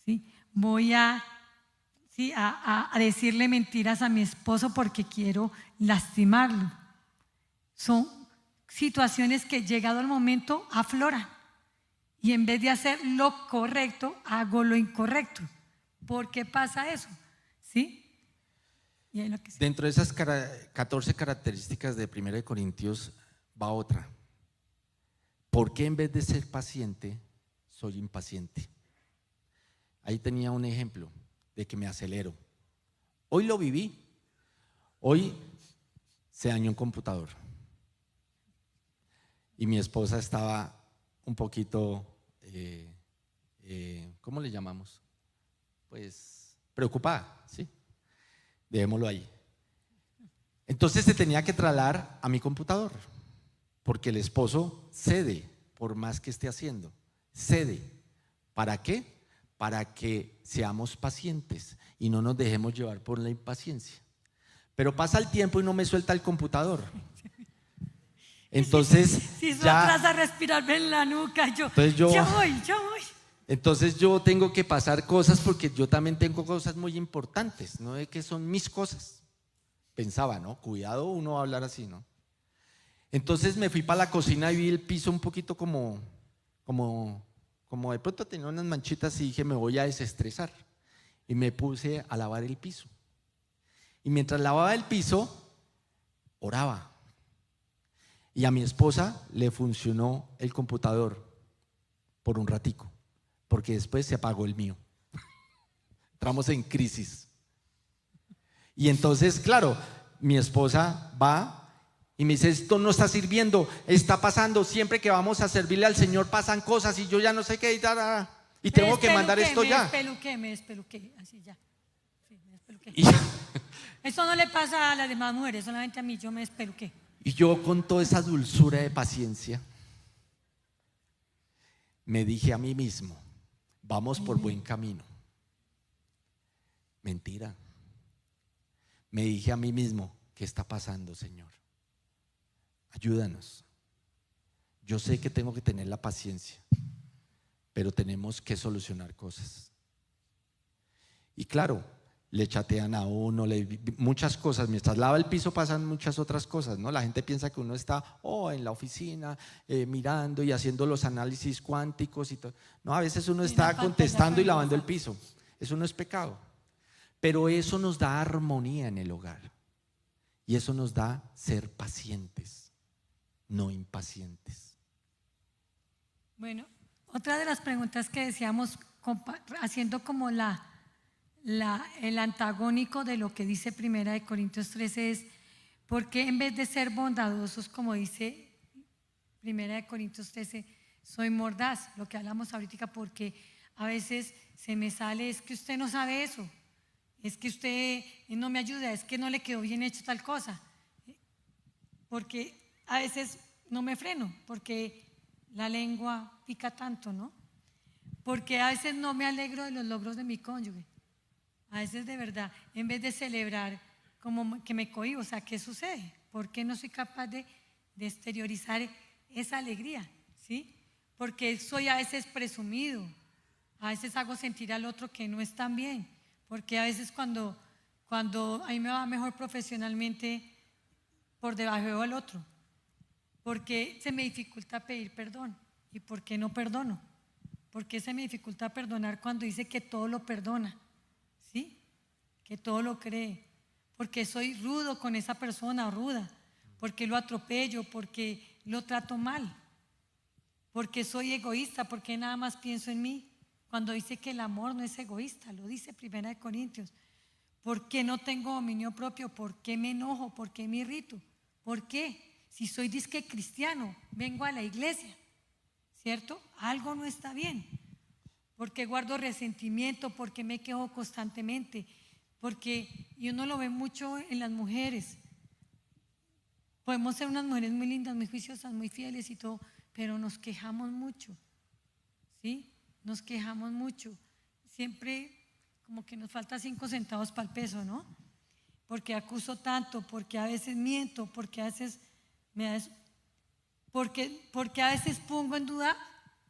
¿Sí? Voy a decirle mentiras a mi esposo porque quiero lastimarlo. Son situaciones que llegado el momento afloran. Y en vez de hacer lo correcto, hago lo incorrecto. ¿Por qué pasa eso? ¿Sí? Y ahí lo que
Dentro de esas 14 características de 1 Corintios va otra. ¿Por qué en vez de ser paciente, soy impaciente? Ahí tenía un ejemplo de que me acelero. Hoy lo viví. Hoy se dañó un computador. Y mi esposa estaba un poquito, ¿cómo le llamamos? Pues preocupada, ¿sí? Dejémoslo ahí. Entonces se tenía que trasladar a mi computador, porque el esposo cede por más que esté haciendo, cede. ¿Para qué? Para que seamos pacientes y no nos dejemos llevar por la impaciencia. Pero pasa el tiempo y no me suelta el computador. Entonces
si atrás a respirarme en la nuca, ya voy.
Entonces yo tengo que pasar cosas porque yo también tengo cosas muy importantes, no es que son mis cosas. Pensaba, ¿no? Cuidado uno va a hablar así, ¿no? Entonces me fui para la cocina y vi el piso un poquito como de pronto tenía unas manchitas y dije me voy a desestresar. Y me puse a lavar el piso. Y mientras lavaba el piso, oraba. Y a mi esposa le funcionó el computador por un ratico, porque después se apagó el mío. Entramos en crisis. Y entonces, claro, mi esposa va y me dice, esto no está sirviendo, está pasando, siempre que vamos a servirle al Señor pasan cosas y yo ya no sé qué. Y tengo que mandar esto ya.
Me despeluqué, así ya. Sí, me despeluqué.
Y,
Eso no le pasa a las demás mujeres, solamente a mí, yo me despeluqué.
y yo con toda esa dulzura de paciencia, me dije a mí mismo, vamos por buen camino. Mentira. Me dije a mí mismo, ¿qué está pasando, Señor? Ayúdanos. Yo sé que tengo que tener la paciencia, pero tenemos que solucionar cosas. Y claro, le chatean a uno, muchas cosas. Mientras lava el piso pasan muchas otras cosas, ¿no? La gente piensa que uno está en la oficina mirando y haciendo los análisis cuánticos y todo. No, a veces uno está contestando y lavando el piso. Eso no es pecado. Pero eso nos da armonía en el hogar. Y eso nos da ser pacientes, no impacientes.
Bueno, otra de las preguntas que decíamos, haciendo como el antagónico de lo que dice 1 Corintios 13 es, ¿por qué en vez de ser bondadosos, como dice 1 Corintios 13, soy mordaz? Lo que hablamos ahorita, porque a veces se me sale, es que usted no sabe eso, es que usted no me ayuda, es que no le quedó bien hecho tal cosa. Porque a veces no me freno, porque la lengua pica tanto, ¿no? Porque a veces no me alegro de los logros de mi cónyuge. A veces de verdad, en vez de celebrar, como que me cohíbo, o sea, ¿qué sucede? ¿Por qué no soy capaz de exteriorizar esa alegría? ¿Sí? Porque soy a veces presumido, a veces hago sentir al otro que no es tan bien, porque a veces cuando a mí me va mejor profesionalmente, por debajo del otro, porque se me dificulta pedir perdón. ¿Y por qué no perdono? ¿Por qué se me dificulta perdonar cuando dice que todo lo perdona? ¿Sí? Que todo lo cree. Porque soy rudo con esa persona o ruda. Porque lo atropello, porque lo trato mal. Porque soy egoísta, porque nada más pienso en mí. Cuando dice que el amor no es egoísta, lo dice 1 Corintios. ¿Por qué no tengo dominio propio? ¿Por qué me enojo? ¿Por qué me irrito? ¿Por qué? Si soy disque cristiano, vengo a la iglesia, ¿cierto? Algo no está bien. Porque guardo resentimiento, porque me quejo constantemente, y uno lo ve mucho en las mujeres. Podemos ser unas mujeres muy lindas, muy juiciosas, muy fieles y todo, pero nos quejamos mucho, ¿sí? Nos quejamos mucho. Siempre como que nos falta 5 centavos para el peso, ¿no? Porque acuso tanto, porque a veces miento, porque a veces porque a veces pongo en duda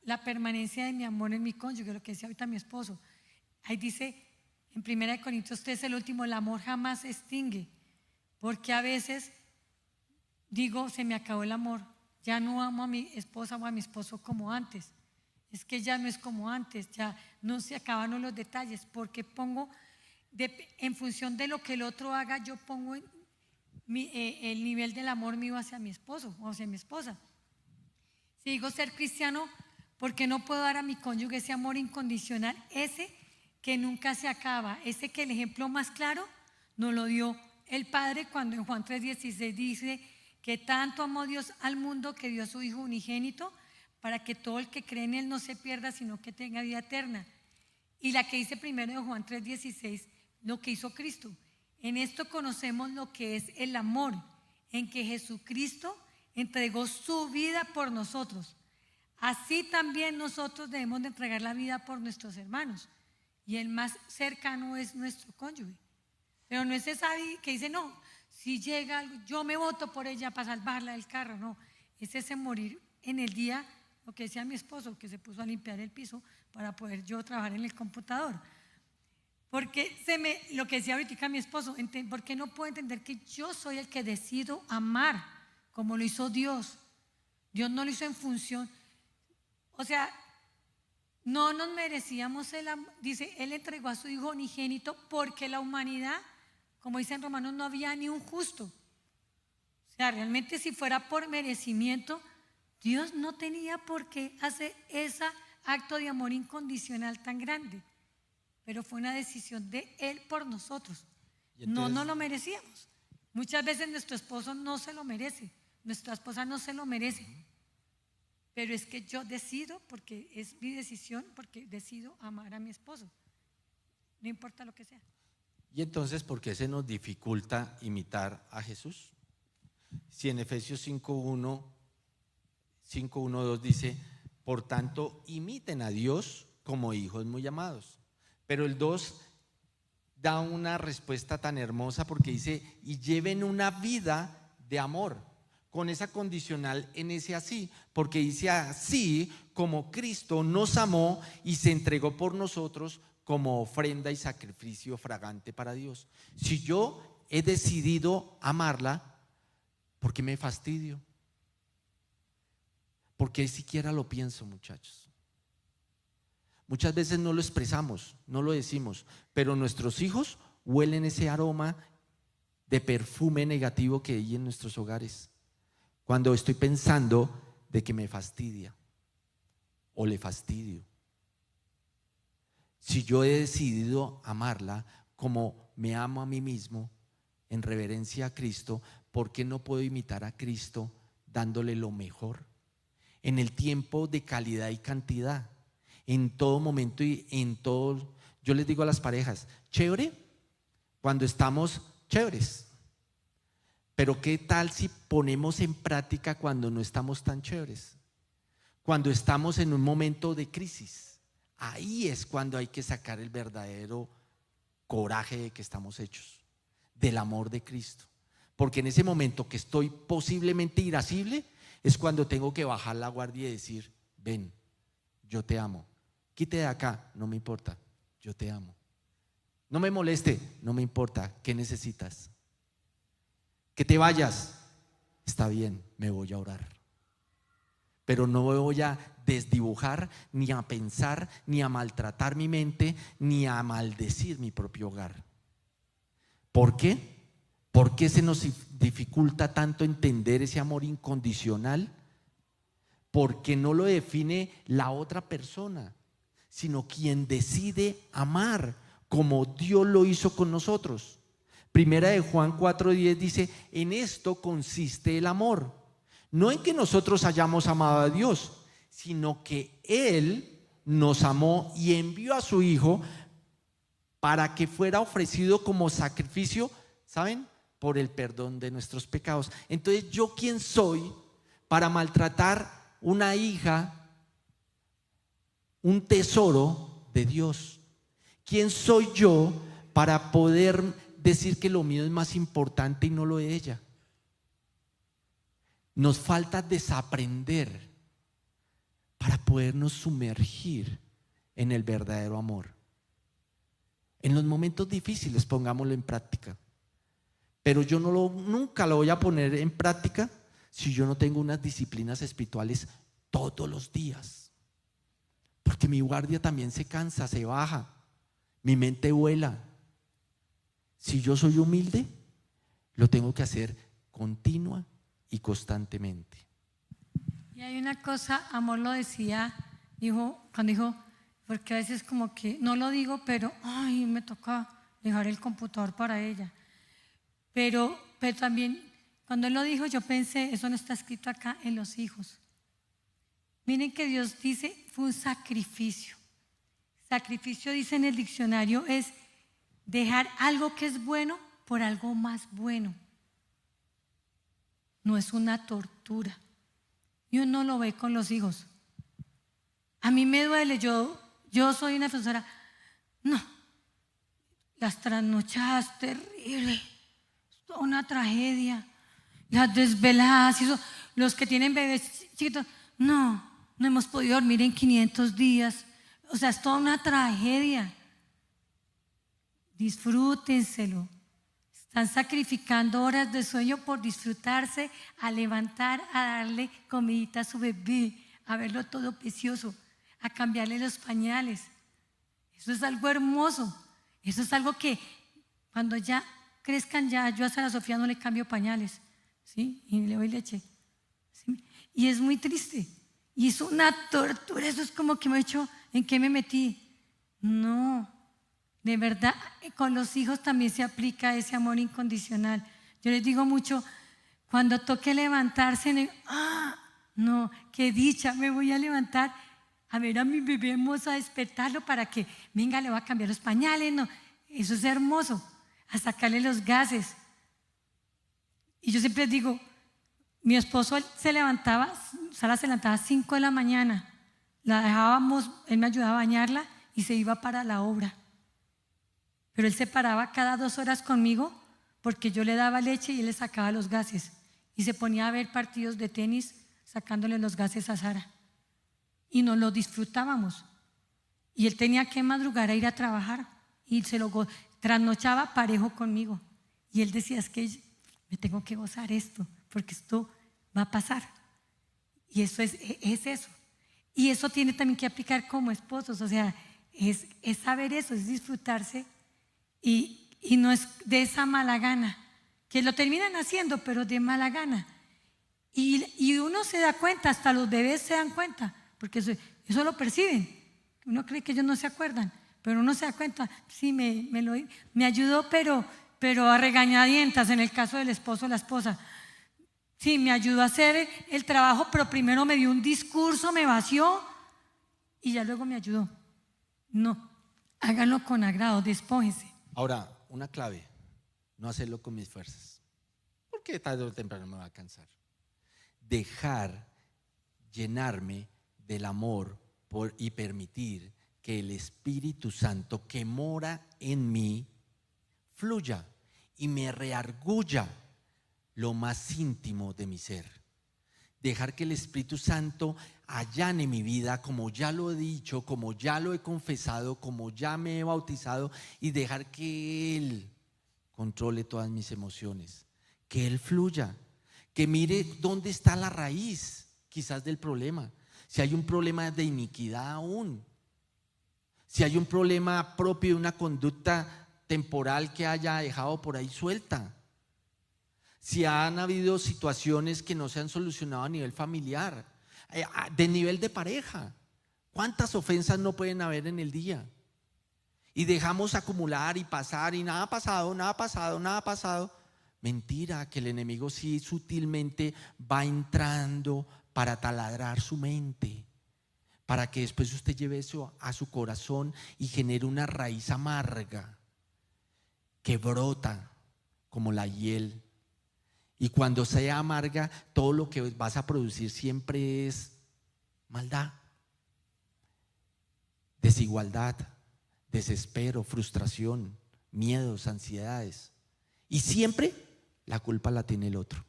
la permanencia de mi amor en mi cónyuge, lo que decía ahorita mi esposo. Ahí dice en 1 Corintios 13, el último, el amor jamás se extingue, porque a veces digo, se me acabó el amor, ya no amo a mi esposa o a mi esposo como antes, es que ya no es como antes, ya no se acabaron los detalles, porque pongo, en función de lo que el otro haga, yo pongo el nivel del amor mío hacia mi esposo o hacia mi esposa. Si digo ser cristiano, ¿por qué no puedo dar a mi cónyuge ese amor incondicional, ese que nunca se acaba, ese que el ejemplo más claro nos lo dio el Padre cuando en Juan 3:16 dice que tanto amó Dios al mundo que dio a su Hijo unigénito para que todo el que cree en Él no se pierda, sino que tenga vida eterna? Y la que dice primero de Juan 3:16, lo que hizo Cristo. En esto conocemos lo que es el amor, en que Jesucristo entregó su vida por nosotros. Así también nosotros debemos de entregar la vida por nuestros hermanos. Y el más cercano es nuestro cónyuge. Pero no es esa que dice, no, si llega algo, yo me voto por ella para salvarla del carro. No, es ese morir en el día, lo que decía mi esposo, que se puso a limpiar el piso para poder yo trabajar en el computador. Porque lo que decía ahorita mi esposo, ¿por qué no puedo entender que yo soy el que decido amar como lo hizo Dios? Dios no lo hizo en función, o sea, no nos merecíamos el amor. Dice, Él entregó a su Hijo unigénito porque la humanidad, como dice en Romanos, no había ni un justo. O sea, realmente si fuera por merecimiento, Dios no tenía por qué hacer ese acto de amor incondicional tan grande. Pero fue una decisión de Él por nosotros. No nos lo merecíamos. Muchas veces nuestro esposo no se lo merece, nuestra esposa no se lo merece. pero es que yo decido, porque es mi decisión, porque decido amar a mi esposo, no importa lo que sea.
Y entonces, ¿por qué se nos dificulta imitar a Jesús? Si en Efesios 5:1-2 dice, por tanto, imiten a Dios como hijos muy amados. Pero el 2 da una respuesta tan hermosa porque dice, y lleven una vida de amor, con esa condicional en ese así, porque dice así como Cristo nos amó y se entregó por nosotros como ofrenda y sacrificio fragante para Dios. Si yo he decidido amarla, ¿por qué me fastidio? ¿Por qué siquiera lo pienso, muchachos? Muchas veces no lo expresamos, no lo decimos, pero nuestros hijos huelen ese aroma de perfume negativo que hay en nuestros hogares. Cuando estoy pensando de que me fastidia o le fastidio. Si yo he decidido amarla como me amo a mí mismo, en reverencia a Cristo, ¿por qué no puedo imitar a Cristo dándole lo mejor? En el tiempo de calidad y cantidad, en todo momento y en todo. Yo les digo a las parejas, chévere cuando estamos chéveres, pero ¿qué tal si ponemos en práctica cuando no estamos tan chéveres? Cuando estamos en un momento de crisis, ahí es cuando hay que sacar el verdadero coraje de que estamos hechos, del amor de Cristo. Porque en ese momento que estoy posiblemente irascible, es cuando tengo que bajar la guardia y decir, ven, yo te amo. Quite de acá, no me importa, yo te amo. No me moleste, no me importa, ¿qué necesitas? Que te vayas, está bien, me voy a orar. Pero no voy a desdibujar, ni a pensar, ni a maltratar mi mente, ni a maldecir mi propio hogar. ¿Por qué? ¿Por qué se nos dificulta tanto entender ese amor incondicional? Porque no lo define la otra persona, sino quien decide amar como Dios lo hizo con nosotros. Primera de Juan 4:10 dice, en esto consiste el amor, no en que nosotros hayamos amado a Dios, sino que Él nos amó y envió a su Hijo para que fuera ofrecido como sacrificio, ¿saben?, por el perdón de nuestros pecados. Entonces, ¿yo quién soy para maltratar una hija, un tesoro de Dios? ¿Quién soy yo para poder decir que lo mío es más importante y no lo de ella? Nos falta desaprender para podernos sumergir en el verdadero amor. En los momentos difíciles pongámoslo en práctica. Pero yo nunca lo voy a poner en práctica si yo no tengo unas disciplinas espirituales todos los días. Porque mi guardia también se cansa, se baja, mi mente vuela. Si yo soy humilde, lo tengo que hacer continua y constantemente.
Y hay una cosa, Amor lo decía, cuando dijo, porque a veces como que no lo digo, pero ay, me toca dejar el computador para ella. Pero también, cuando él lo dijo, yo pensé, eso no está escrito acá en los hijos. Miren que Dios dice, fue un sacrificio. Sacrificio, dice en el diccionario, es dejar algo que es bueno por algo más bueno. No es una tortura. Y uno lo ve con los hijos. A mí me duele, yo soy una defensora. No, las trasnochadas terribles. Una tragedia, las desveladas, los que tienen bebés chiquitos, no hemos podido dormir en 500 días, o sea, es toda una tragedia. Disfrútenselo. Están sacrificando horas de sueño por disfrutarse, a levantar, a darle comidita a su bebé, a verlo todo precioso, a cambiarle los pañales. Eso es algo hermoso, eso es algo que cuando ya crezcan, ya yo a Sara Sofía no le cambio pañales, ¿sí? Y le doy leche, ¿sí? Y es muy triste, y es una tortura. Eso es como que me he hecho, ¿en qué me metí? No, de verdad, con los hijos también se aplica ese amor incondicional. Yo les digo mucho, cuando toque levantarse, no, qué dicha, me voy a levantar a ver a mi bebé hermoso, a despertarlo para que, venga, le voy a cambiar los pañales, no, eso es hermoso, a sacarle los gases. Y yo siempre digo, mi esposo Sara se levantaba a 5 de la mañana, la dejábamos, él me ayudaba a bañarla y se iba para la obra. Pero él se paraba cada 2 horas conmigo porque yo le daba leche y él le sacaba los gases. Y se ponía a ver partidos de tenis sacándole los gases a Sara. Y nos lo disfrutábamos. Y él tenía que madrugar a ir a trabajar y trasnochaba parejo conmigo. Y él decía, es que me tengo que gozar esto porque esto va a pasar. Y eso es eso. Y eso tiene también que aplicar como esposos, o sea, es saber eso, es disfrutarse y no es de esa mala gana, que lo terminan haciendo, pero de mala gana. Y uno se da cuenta, hasta los bebés se dan cuenta, porque eso lo perciben. Uno cree que ellos no se acuerdan, pero uno se da cuenta, sí, me ayudó, pero a regañadientas en el caso del esposo o la esposa. Sí, me ayudó a hacer el trabajo, pero primero me dio un discurso, me vació y ya luego me ayudó. No, háganlo con agrado, despójese.
Ahora, una clave, no hacerlo con mis fuerzas, porque tarde o temprano me va a cansar. Dejar llenarme del amor y permitir que el Espíritu Santo que mora en mí fluya y me reargulla lo más íntimo de mi ser. Dejar que el Espíritu Santo allane mi vida, como ya lo he dicho, como ya lo he confesado, como ya me he bautizado, y dejar que Él controle todas mis emociones, que Él fluya, que mire dónde está la raíz quizás del problema. Si hay un problema de iniquidad aún, si hay un problema propio de una conducta temporal que haya dejado por ahí suelta, si han habido situaciones que no se han solucionado a nivel familiar, de nivel de pareja. ¿Cuántas ofensas no pueden haber en el día? Y dejamos acumular y pasar y nada ha pasado, nada ha pasado, nada ha pasado. Mentira, que el enemigo sí sutilmente va entrando para taladrar su mente, para que después usted lleve eso a su corazón y genere una raíz amarga que brota como la hiel. Y cuando sea amarga, todo lo que vas a producir siempre es maldad, desigualdad, desespero, frustración, miedos, ansiedades. Y siempre la culpa la tiene el otro.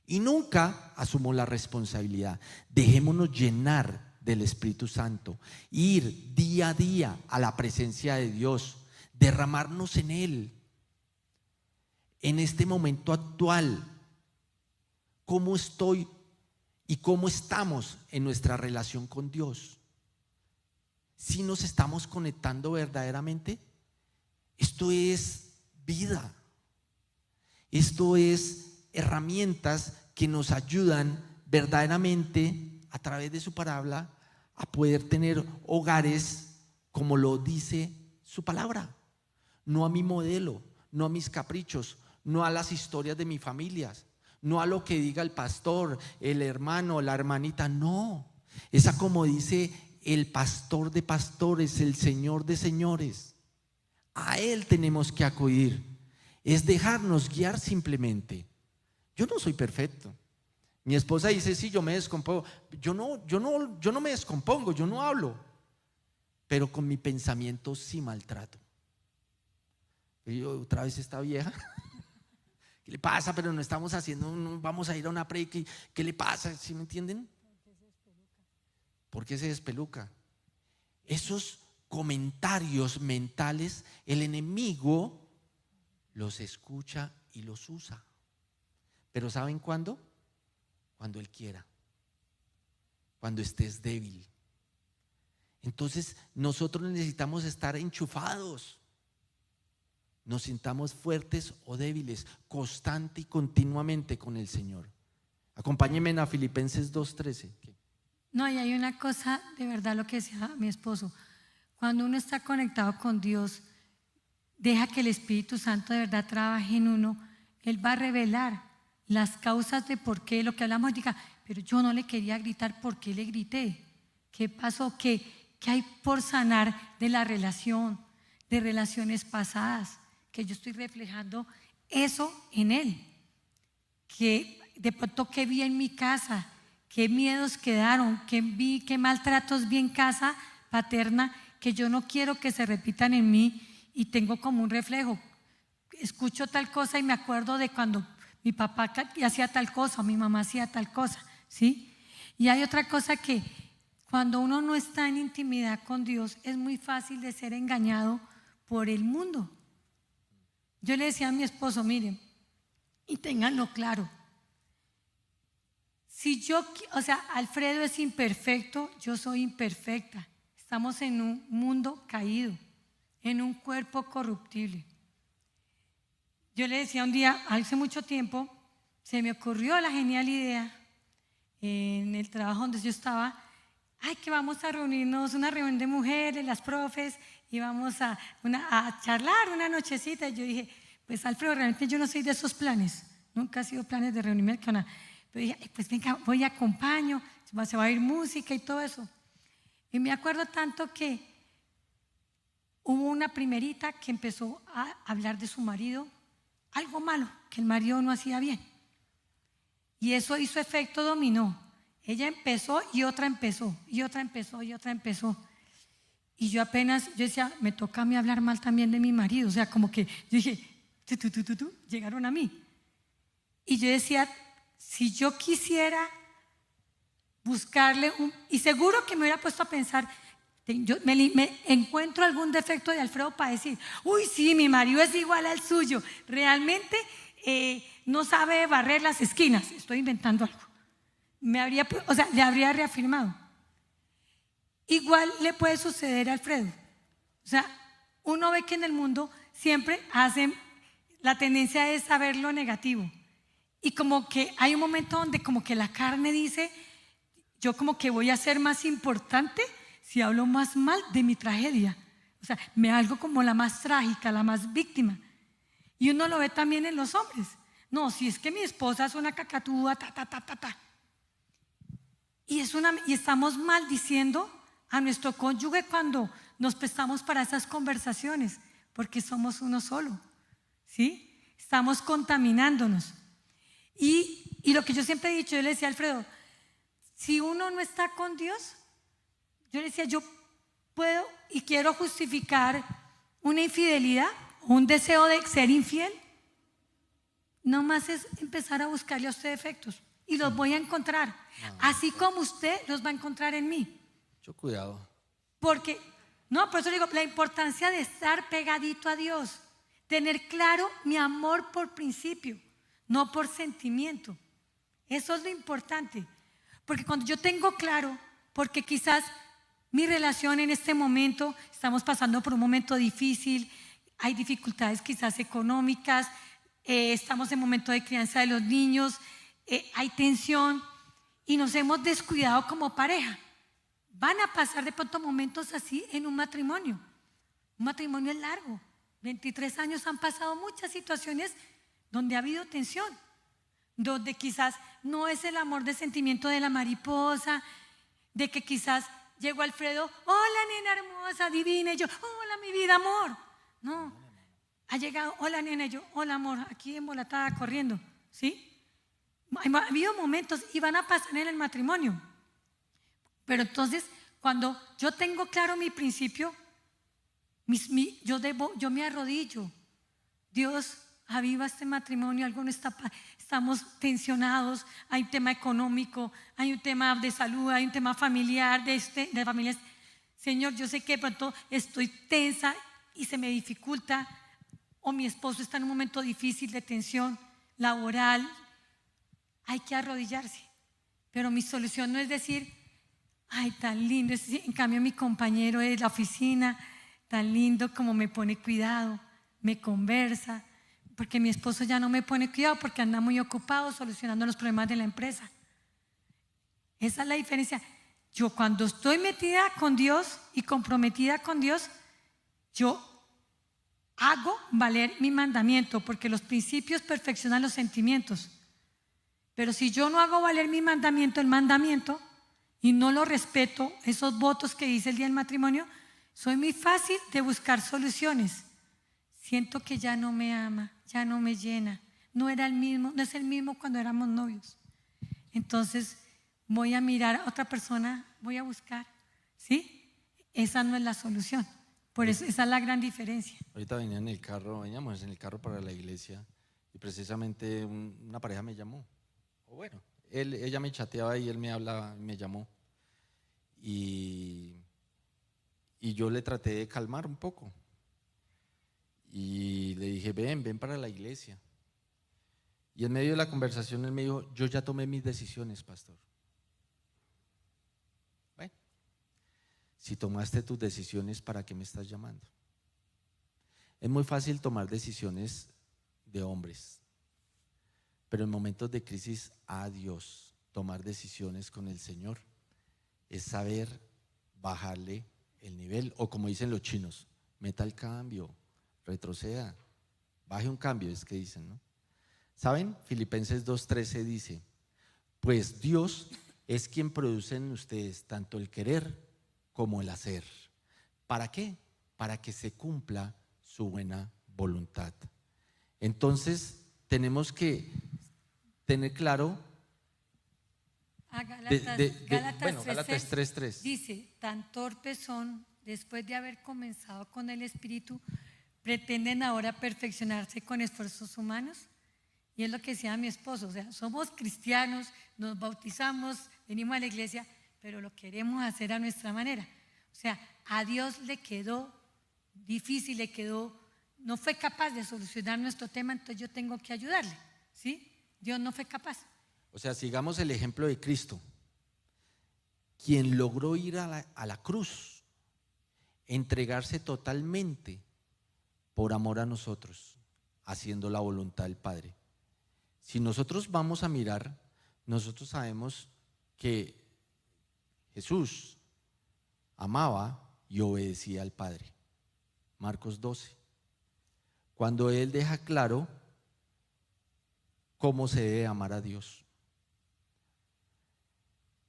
Y nunca asumo la responsabilidad. Dejémonos llenar del Espíritu Santo, ir día a día a la presencia de Dios, derramarnos en Él. En este momento actual, ¿cómo estoy y cómo estamos en nuestra relación con Dios? ¿Si nos estamos conectando verdaderamente? Esto es vida. Esto es herramientas que nos ayudan verdaderamente a través de su palabra a poder tener hogares como lo dice su palabra. No a mi modelo, no a mis caprichos, no a las historias de mis familias, no a lo que diga el pastor, el hermano, la hermanita, no. Esa, como dice el pastor de pastores, el Señor de señores, a Él tenemos que acudir. Es dejarnos guiar simplemente. Yo no soy perfecto. Mi esposa dice, sí, yo me descompongo. Yo no me descompongo, yo no hablo, pero con mi pensamiento sí maltrato. Y yo, otra vez esta vieja. ¿Qué le pasa? Pero no estamos haciendo, no vamos a ir a una predica. ¿Qué le pasa? ¿Sí me entienden? ¿Por qué se despeluca? Esos comentarios mentales, el enemigo los escucha y los usa. Pero ¿saben cuándo? Cuando Él quiera. Cuando estés débil. Entonces nosotros necesitamos estar enchufados. Nos sintamos fuertes o débiles, constante y continuamente con el Señor. Acompáñenme a Filipenses 2:13.
No, y hay una cosa, de verdad, lo que decía mi esposo. Cuando uno está conectado con Dios, deja que el Espíritu Santo de verdad trabaje en uno. Él va a revelar las causas de por qué, lo que hablamos, diga, pero yo no le quería gritar, ¿por qué le grité? ¿Qué pasó? ¿Qué hay por sanar de la relación, de relaciones pasadas? Que yo estoy reflejando eso en él. Que de pronto qué vi en mi casa, qué miedos quedaron, qué maltratos vi en casa paterna que yo no quiero que se repitan en mí y tengo como un reflejo. Escucho tal cosa y me acuerdo de cuando mi papá hacía tal cosa o mi mamá hacía tal cosa, ¿sí? Y hay otra cosa que cuando uno no está en intimidad con Dios es muy fácil de ser engañado por el mundo. Yo le decía a mi esposo, miren, y ténganlo claro, Alfredo es imperfecto, yo soy imperfecta. Estamos en un mundo caído, en un cuerpo corruptible. Yo le decía un día, hace mucho tiempo, se me ocurrió la genial idea en el trabajo donde yo estaba, que vamos a reunirnos, una reunión de mujeres, las profes, y vamos a charlar una nochecita. Y yo dije, pues Alfredo, realmente yo no soy de esos planes, nunca ha sido planes de reunirme con nada. Pero dije, pues venga, voy y acompaño, se va a oír música y todo eso. Y me acuerdo tanto que hubo una primerita que empezó a hablar de su marido, algo malo que el marido no hacía bien. Y eso hizo efecto dominó. Ella empezó y otra empezó, y otra empezó, y otra empezó. Y yo decía, me toca a mí hablar mal también de mi marido. O sea, como que yo dije, llegaron a mí. Y yo decía, si yo quisiera buscarle y seguro que me hubiera puesto a pensar, yo me encuentro algún defecto de Alfredo para decir, uy, sí, mi marido es igual al suyo, realmente no sabe barrer las esquinas, estoy inventando algo. Le habría reafirmado. Igual le puede suceder a Alfredo. O sea, uno ve que en el mundo siempre la tendencia es saber lo negativo. Y como que hay un momento donde como que la carne dice, yo como que voy a ser más importante si hablo más mal de mi tragedia. O sea, me hago como la más trágica, la más víctima. Y uno lo ve también en los hombres. No, si es que mi esposa es una cacatúa, Y estamos maldiciendo a nuestro cónyuge cuando nos prestamos para esas conversaciones, porque somos uno solo, ¿sí? Estamos contaminándonos. Y lo que yo siempre he dicho, yo le decía a Alfredo, si uno no está con Dios, yo le decía, yo puedo y quiero justificar una infidelidad, un deseo de ser infiel, no más es empezar a buscarle a usted defectos y los voy a encontrar, así como usted los va a encontrar en mí.
Mucho cuidado.
Porque, por eso digo, la importancia de estar pegadito a Dios, tener claro mi amor por principio, no por sentimiento. Eso es lo importante. Porque cuando yo tengo claro, porque quizás mi relación en este momento, estamos pasando por un momento difícil, hay dificultades quizás económicas, estamos en momento de crianza de los niños, hay tensión y nos hemos descuidado como pareja. Van a pasar de pronto momentos así en un matrimonio. Un matrimonio es largo. 23 años han pasado muchas situaciones donde ha habido tensión, donde quizás no es el amor de sentimiento de la mariposa, de que quizás llegó Alfredo, hola nena hermosa, divina, y yo, hola mi vida, amor. No, ha llegado, hola nena, y yo, hola amor, aquí embolatada corriendo, ¿sí? Ha habido momentos y van a pasar en el matrimonio. Pero entonces, cuando yo tengo claro mi principio, yo me arrodillo. Dios, aviva este matrimonio, algo no estamos tensionados, hay un tema económico, hay un tema de salud, hay un tema familiar, de familias. Señor, yo sé que de pronto estoy tensa y se me dificulta, o mi esposo está en un momento difícil de tensión laboral. Hay que arrodillarse, pero mi solución no es decir, ay, tan lindo, en cambio mi compañero de la oficina, tan lindo como me pone cuidado, me conversa, porque mi esposo ya no me pone cuidado porque anda muy ocupado solucionando los problemas de la empresa. Esa es la diferencia. Yo cuando estoy metida con Dios y comprometida con Dios, yo hago valer mi mandamiento, porque los principios perfeccionan los sentimientos. Pero si yo no hago valer mi mandamiento, el mandamiento, y no lo respeto, esos votos que dice el día del matrimonio, soy muy fácil de buscar soluciones. Siento que ya no me ama, ya no me llena, no era el mismo, no es el mismo cuando éramos novios. Entonces voy a mirar a otra persona, voy a buscar, ¿sí? Esa no es la solución. Por eso esa es la gran diferencia.
Ahorita veníamos en el carro para la iglesia y precisamente una pareja me llamó. O bueno, ella me chateaba y él me hablaba, me llamó. Y yo le traté de calmar un poco. Y le dije, ven para la iglesia. Y en medio de la conversación él me dijo, yo ya tomé mis decisiones, pastor. Bueno, si tomaste tus decisiones, ¿para qué me estás llamando? Es muy fácil tomar decisiones de hombres, pero en momentos de crisis, a Dios, tomar decisiones con el Señor es saber bajarle el nivel, o como dicen los chinos, meta el cambio, retroceda, baje un cambio, es que dicen, ¿no? ¿Saben? Filipenses 2:13 dice, pues Dios es quien produce en ustedes tanto el querer como el hacer. ¿Para qué? Para que se cumpla su buena voluntad. Entonces tenemos que tener claro
Gálatas
3:3
dice, tan torpes son, después de haber comenzado con el Espíritu, pretenden ahora perfeccionarse con esfuerzos humanos. Y es lo que decía mi esposo, o sea, somos cristianos, nos bautizamos, venimos a la iglesia, pero lo queremos hacer a nuestra manera. O sea, a Dios le quedó difícil, no fue capaz de solucionar nuestro tema, entonces yo tengo que ayudarle, ¿sí? Dios no fue capaz.
O sea, sigamos el ejemplo de Cristo, quien logró ir a la cruz, entregarse totalmente por amor a nosotros, haciendo la voluntad del Padre. Si nosotros vamos a mirar, nosotros sabemos que Jesús amaba y obedecía al Padre. Marcos 12. Cuando Él deja claro cómo se debe amar a Dios.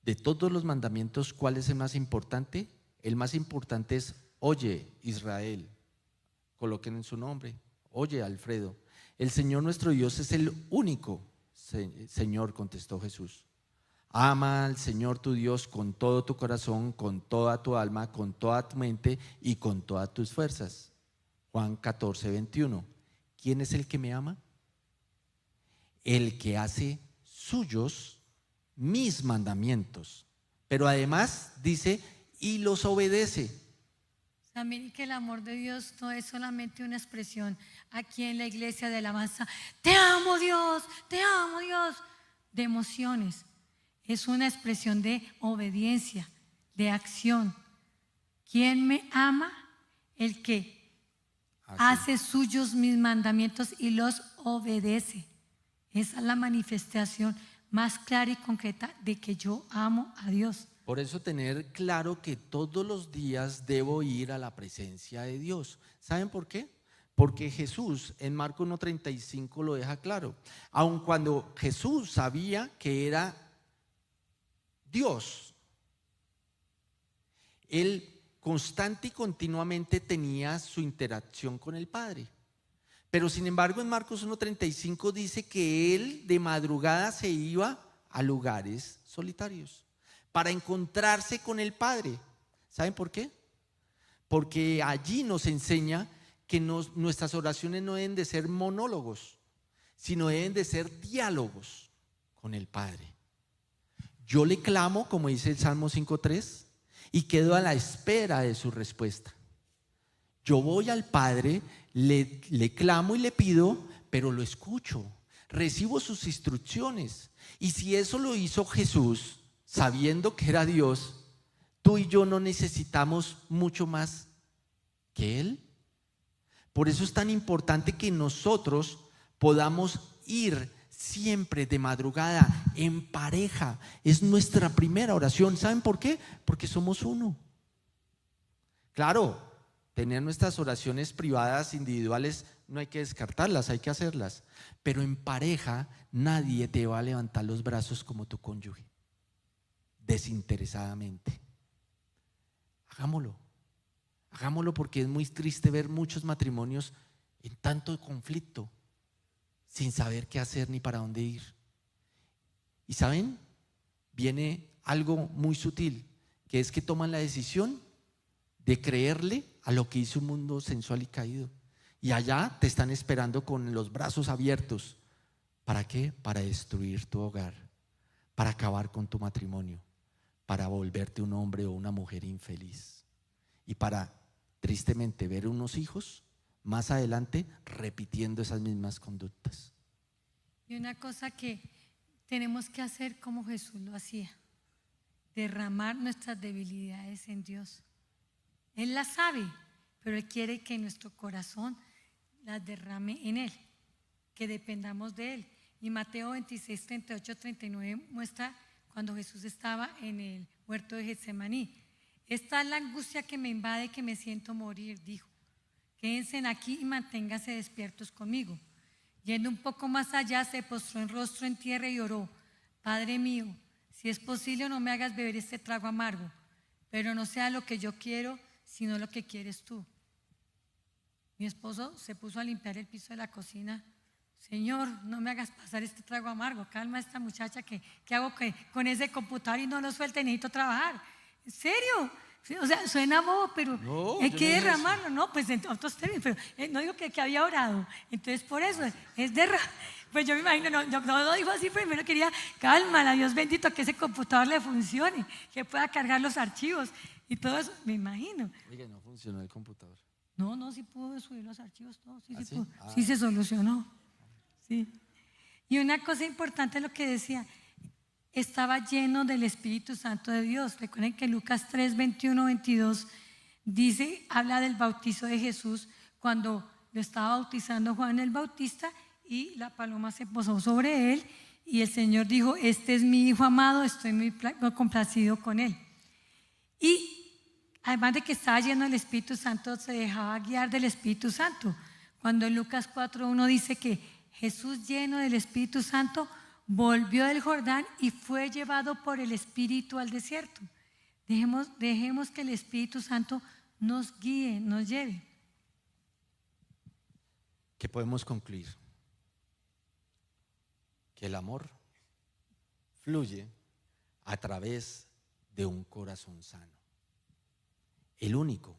De todos los mandamientos, ¿cuál es el más importante? El más importante es, oye Israel, coloquen en su nombre, oye Alfredo, el Señor nuestro Dios es el único Señor, contestó Jesús. Ama al Señor tu Dios con todo tu corazón, con toda tu alma, con toda tu mente y con todas tus fuerzas. Juan 14:21. ¿Quién es el que me ama? El que hace suyos mis mandamientos, pero además dice, y los obedece.
También que el amor de Dios no es solamente una expresión aquí en la iglesia de alabanza, te amo Dios, de emociones. Es una expresión de obediencia, de acción. ¿Quién me ama? El que hace suyos mis mandamientos y los obedece. Esa es la manifestación más clara y concreta de que yo amo a Dios.
Por eso tener claro que todos los días debo ir a la presencia de Dios. ¿Saben por qué? Porque Jesús en Marcos 1:35 lo deja claro. Aun cuando Jesús sabía que era Dios, Él constante y continuamente tenía su interacción con el Padre. Pero sin embargo en Marcos 1:35 dice que Él de madrugada se iba a lugares solitarios para encontrarse con el Padre. ¿Saben por qué? Porque allí nos enseña que nuestras oraciones no deben de ser monólogos, sino deben de ser diálogos con el Padre. Yo le clamo, como dice el Salmo 5:3, y quedo a la espera de su respuesta. Yo voy al Padre, le clamo y le pido, pero lo escucho, recibo sus instrucciones. Y si eso lo hizo Jesús, sabiendo que era Dios, tú y yo no necesitamos mucho más que Él. Por eso es tan importante que nosotros podamos ir siempre de madrugada en pareja. Es nuestra primera oración. ¿Saben por qué? Porque somos uno. Claro, tener nuestras oraciones privadas, individuales, no hay que descartarlas, hay que hacerlas. Pero en pareja nadie te va a levantar los brazos como tu cónyuge, desinteresadamente. Hagámoslo. Hagámoslo, porque es muy triste ver muchos matrimonios en tanto conflicto, sin saber qué hacer ni para dónde ir. Y ¿saben? Viene algo muy sutil, que es que toman la decisión de creerle a lo que hizo un mundo sensual y caído. Y allá te están esperando con los brazos abiertos. ¿Para qué? Para destruir tu hogar, para acabar con tu matrimonio, para volverte un hombre o una mujer infeliz. Y para, tristemente, ver unos hijos más adelante repitiendo esas mismas conductas.
Y una cosa que tenemos que hacer como Jesús lo hacía: derramar nuestras debilidades en Dios. Él las sabe, pero Él quiere que nuestro corazón las derrame en Él, que dependamos de Él. Y Mateo 26, 38, 39 muestra cuando Jesús estaba en el huerto de Getsemaní. Esta es la angustia que me invade, que me siento morir, dijo. Quédense aquí y manténganse despiertos conmigo. Yendo un poco más allá, se postró en rostro en tierra y oró: Padre mío, si es posible, no me hagas beber este trago amargo, pero no sea lo que yo quiero, sino lo que quieres tú. Mi esposo se puso a limpiar el piso de la cocina. Señor, no me hagas pasar este trago amargo. Calma a esta muchacha, ¿qué hago con ese computador y no lo suelte? Necesito trabajar. ¿En serio? O sea, suena bobo, pero
no,
hay que derramarlo. No, pues en otros términos, pero no digo que había orado. Entonces, por eso es derramar. Pues yo me imagino, no lo dijo así, primero quería, cálmala, Dios bendito, que ese computador le funcione, que pueda cargar los archivos y todo eso, me imagino.
Oiga, no funcionó el computador.
No, sí pudo subir los archivos, todo, sí,
¿Ah, sí?
pudo.
Ah.
Sí se solucionó. Sí. Y una cosa importante es lo que decía: estaba lleno del Espíritu Santo de Dios. Recuerden que Lucas 3, 21, 22 dice, habla del bautizo de Jesús cuando lo estaba bautizando Juan el Bautista y la paloma se posó sobre él y el Señor dijo: este es mi Hijo amado, estoy muy complacido con él. Y además de que estaba lleno del Espíritu Santo, se dejaba guiar del Espíritu Santo. Cuando en Lucas 4:1 dice que Jesús, lleno del Espíritu Santo, volvió del Jordán y fue llevado por el Espíritu al desierto. Dejemos que el Espíritu Santo nos guíe, nos lleve.
¿Qué podemos concluir? Que el amor fluye a través de un corazón sano. El único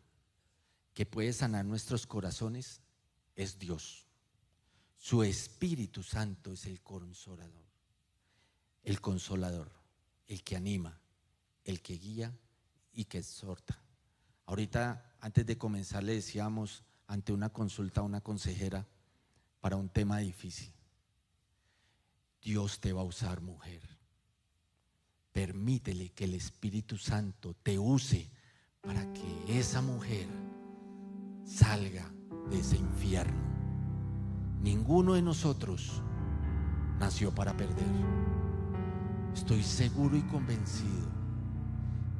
que puede sanar nuestros corazones es Dios. Su Espíritu Santo es el consolador, el que anima, el que guía y que exhorta. Ahorita, antes de comenzar, le decíamos ante una consulta a una consejera para un tema difícil: Dios te va a usar, mujer. Permítele que el Espíritu Santo te use para que esa mujer salga de ese infierno. Ninguno de nosotros nació para perder. Estoy seguro y convencido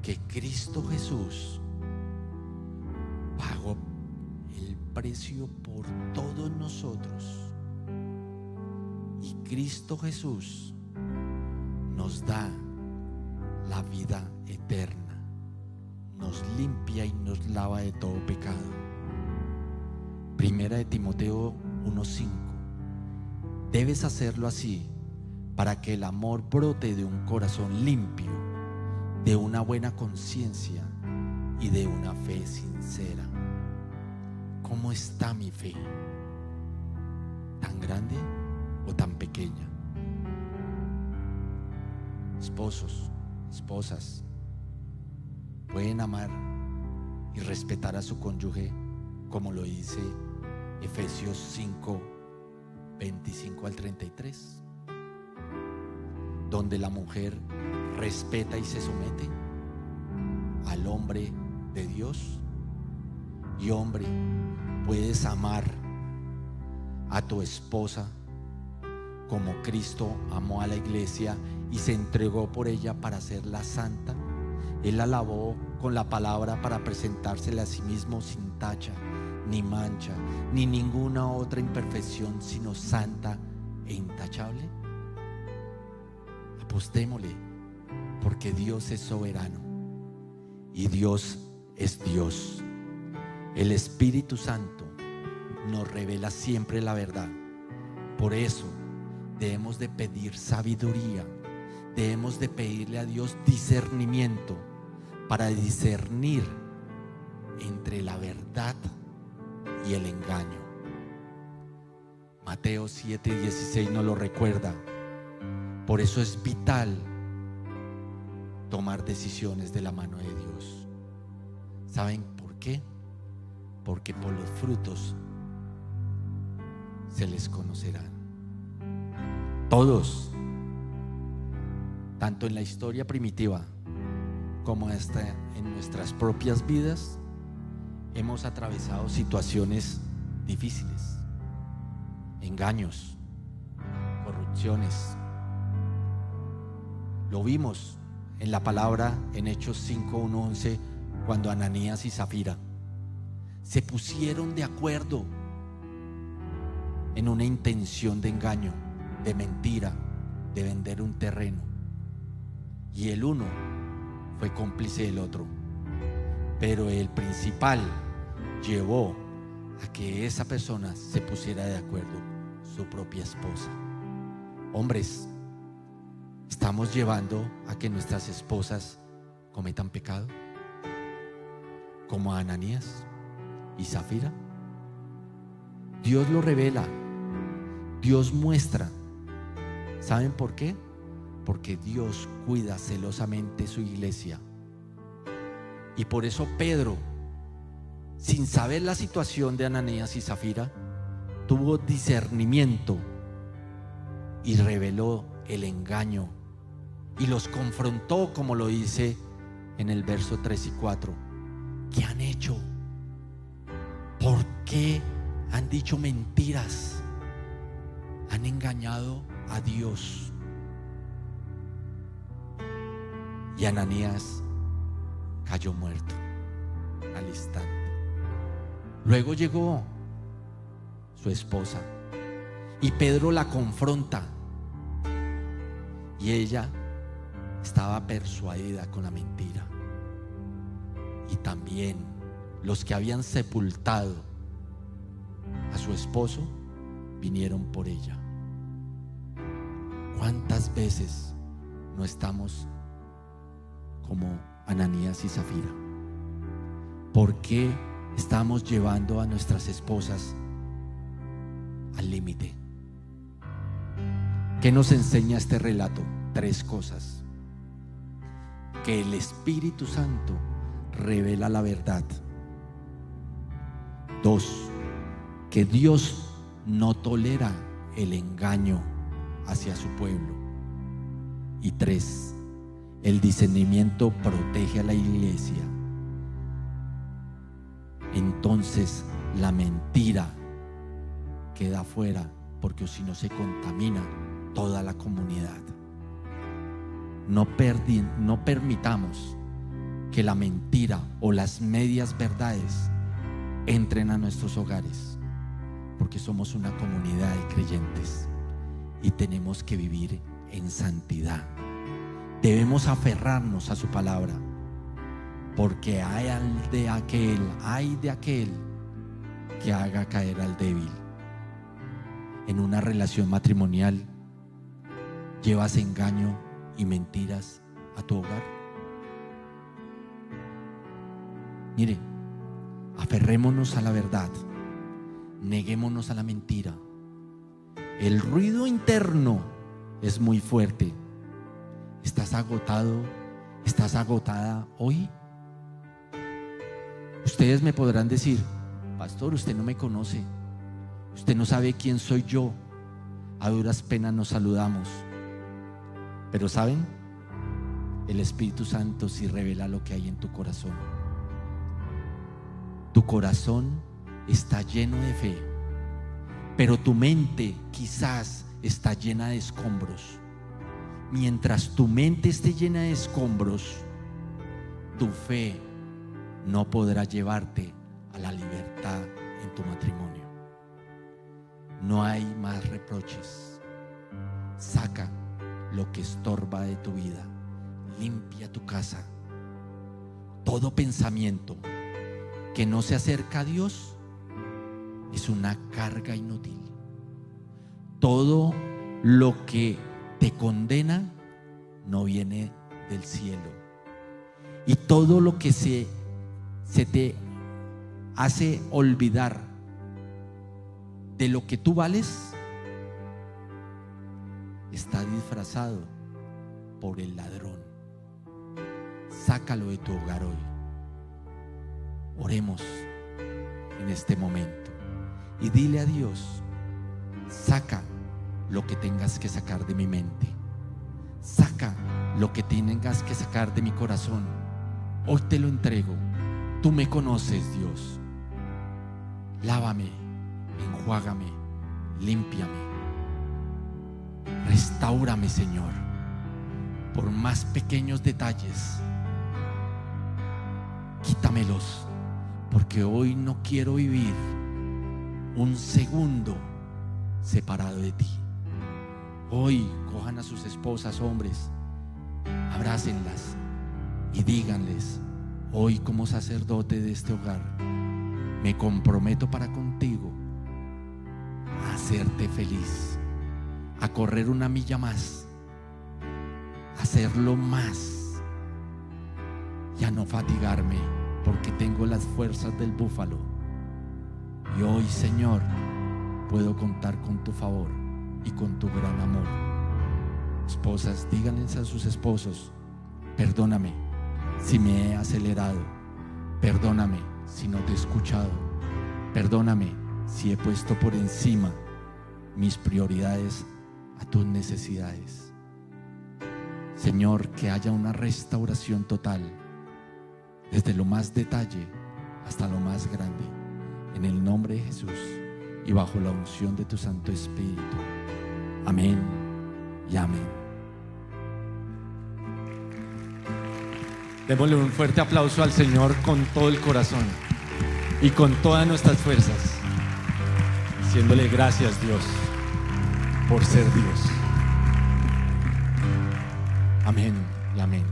que Cristo Jesús pagó el precio por todos nosotros. Y Cristo Jesús nos da la vida eterna, nos limpia y nos lava de todo pecado. Primera de Timoteo 1:5. Debes hacerlo así para que el amor brote de un corazón limpio, de una buena conciencia y de una fe sincera. ¿Cómo está mi fe? ¿Tan grande o tan pequeña? Esposos, esposas, pueden amar y respetar a su cónyuge como lo dice Efesios 5, 25 al 33, donde la mujer respeta y se somete al hombre de Dios. Y hombre, puedes amar a tu esposa como Cristo amó a la iglesia y se entregó por ella para hacerla santa. Él la lavó con la palabra para presentársela a sí mismo sin tacha, ni mancha, ni ninguna otra imperfección, sino santa e intachable? Apostémosle, porque Dios es soberano y Dios es Dios. El Espíritu Santo nos revela siempre la verdad. Por eso debemos de pedir sabiduría, debemos de pedirle a Dios discernimiento para discernir entre la verdad y el engaño. Mateo 7:16 nos lo recuerda. Por eso es vital tomar decisiones de la mano de Dios. ¿Saben por qué? Porque por los frutos se les conocerán. Todos, tanto en la historia primitiva como hasta en nuestras propias vidas, hemos atravesado situaciones difíciles, engaños, corrupciones. Lo vimos en la palabra en Hechos 5:1-11, cuando Ananías y Zafira se pusieron de acuerdo en una intención de engaño, de mentira, de vender un terreno, y el uno fue cómplice del otro, pero el principal llevó a que esa persona se pusiera de acuerdo, su propia esposa. Hombres, ¿estamos llevando a que nuestras esposas cometan pecado como Ananías y Zafira? Dios lo revela, Dios muestra. ¿Saben por qué? Porque Dios cuida celosamente su iglesia. Y por eso Pedro, sin saber la situación de Ananías y Zafira, tuvo discernimiento y reveló el engaño y los confrontó, como lo dice en el verso 3 y 4. ¿Qué han hecho? ¿Por qué han dicho mentiras? Han engañado a Dios. Y Ananías cayó muerto al instante. Luego llegó su esposa y Pedro la confronta, y ella estaba persuadida con la mentira. Y también los que habían sepultado a su esposo vinieron por ella. ¿Cuántas veces no estamos como Ananías y Zafira? ¿Por qué estamos llevando a nuestras esposas al límite? ¿Qué nos enseña este relato? 3 cosas. Que el Espíritu Santo revela la verdad. 2, que Dios no tolera el engaño hacia su pueblo. Y 3, el discernimiento protege a la iglesia. Entonces la mentira queda afuera, porque si no se contamina toda la comunidad. No permitamos que la mentira o las medias verdades entren a nuestros hogares, porque somos una comunidad de creyentes y tenemos que vivir en santidad. Debemos aferrarnos a su palabra, porque hay de aquel que haga caer al débil. En una relación matrimonial, ¿llevas engaño y mentiras a tu hogar? Mire, aferrémonos a la verdad, neguémonos a la mentira. El ruido interno es muy fuerte. ¿Estás agotado? ¿Estás agotada hoy? Ustedes me podrán decir: pastor, usted no me conoce, usted no sabe quién soy yo, a duras penas nos saludamos. Pero ¿saben? El Espíritu Santo sí revela lo que hay en tu corazón. Tu corazón está lleno de fe, pero tu mente quizás está llena de escombros. Mientras tu mente esté llena de escombros, tu fe no podrá llevarte a la libertad en tu matrimonio. No hay más reproches. Saca lo que estorba de tu vida. Limpia tu casa. Todo pensamiento que no se acerca a Dios es una carga inútil. Todo lo que te condena no viene del cielo. Y todo lo que se te hace olvidar de lo que tú vales está disfrazado por el ladrón. Sácalo de tu hogar hoy. Oremos en este momento y dile a Dios: saca lo que tengas que sacar de mi mente, saca lo que tengas que sacar de mi corazón. Hoy te lo entrego. Tú me conoces, Dios. Lávame, enjuágame, límpiame, restáurame, Señor, por más pequeños detalles. Quítamelos, porque hoy no quiero vivir un segundo separado de ti. Hoy cojan a sus esposas, hombres, abrácenlas y díganles: hoy, como sacerdote de este hogar, me comprometo para contigo a hacerte feliz, a correr una milla más, a hacerlo más y a no fatigarme, porque tengo las fuerzas del búfalo. Y hoy, Señor, puedo contar con tu favor y con tu gran amor. Esposas, díganles a sus esposos: perdóname si me he acelerado, perdóname si no te he escuchado, perdóname si he puesto por encima mis prioridades a tus necesidades. Señor, que haya una restauración total, desde lo más detalle hasta lo más grande, en el nombre de Jesús y bajo la unción de tu Santo Espíritu. Amén y amén.
Démosle un fuerte aplauso al Señor con todo el corazón y con todas nuestras fuerzas, diciéndole gracias, Dios, por ser Dios. Amén y amén.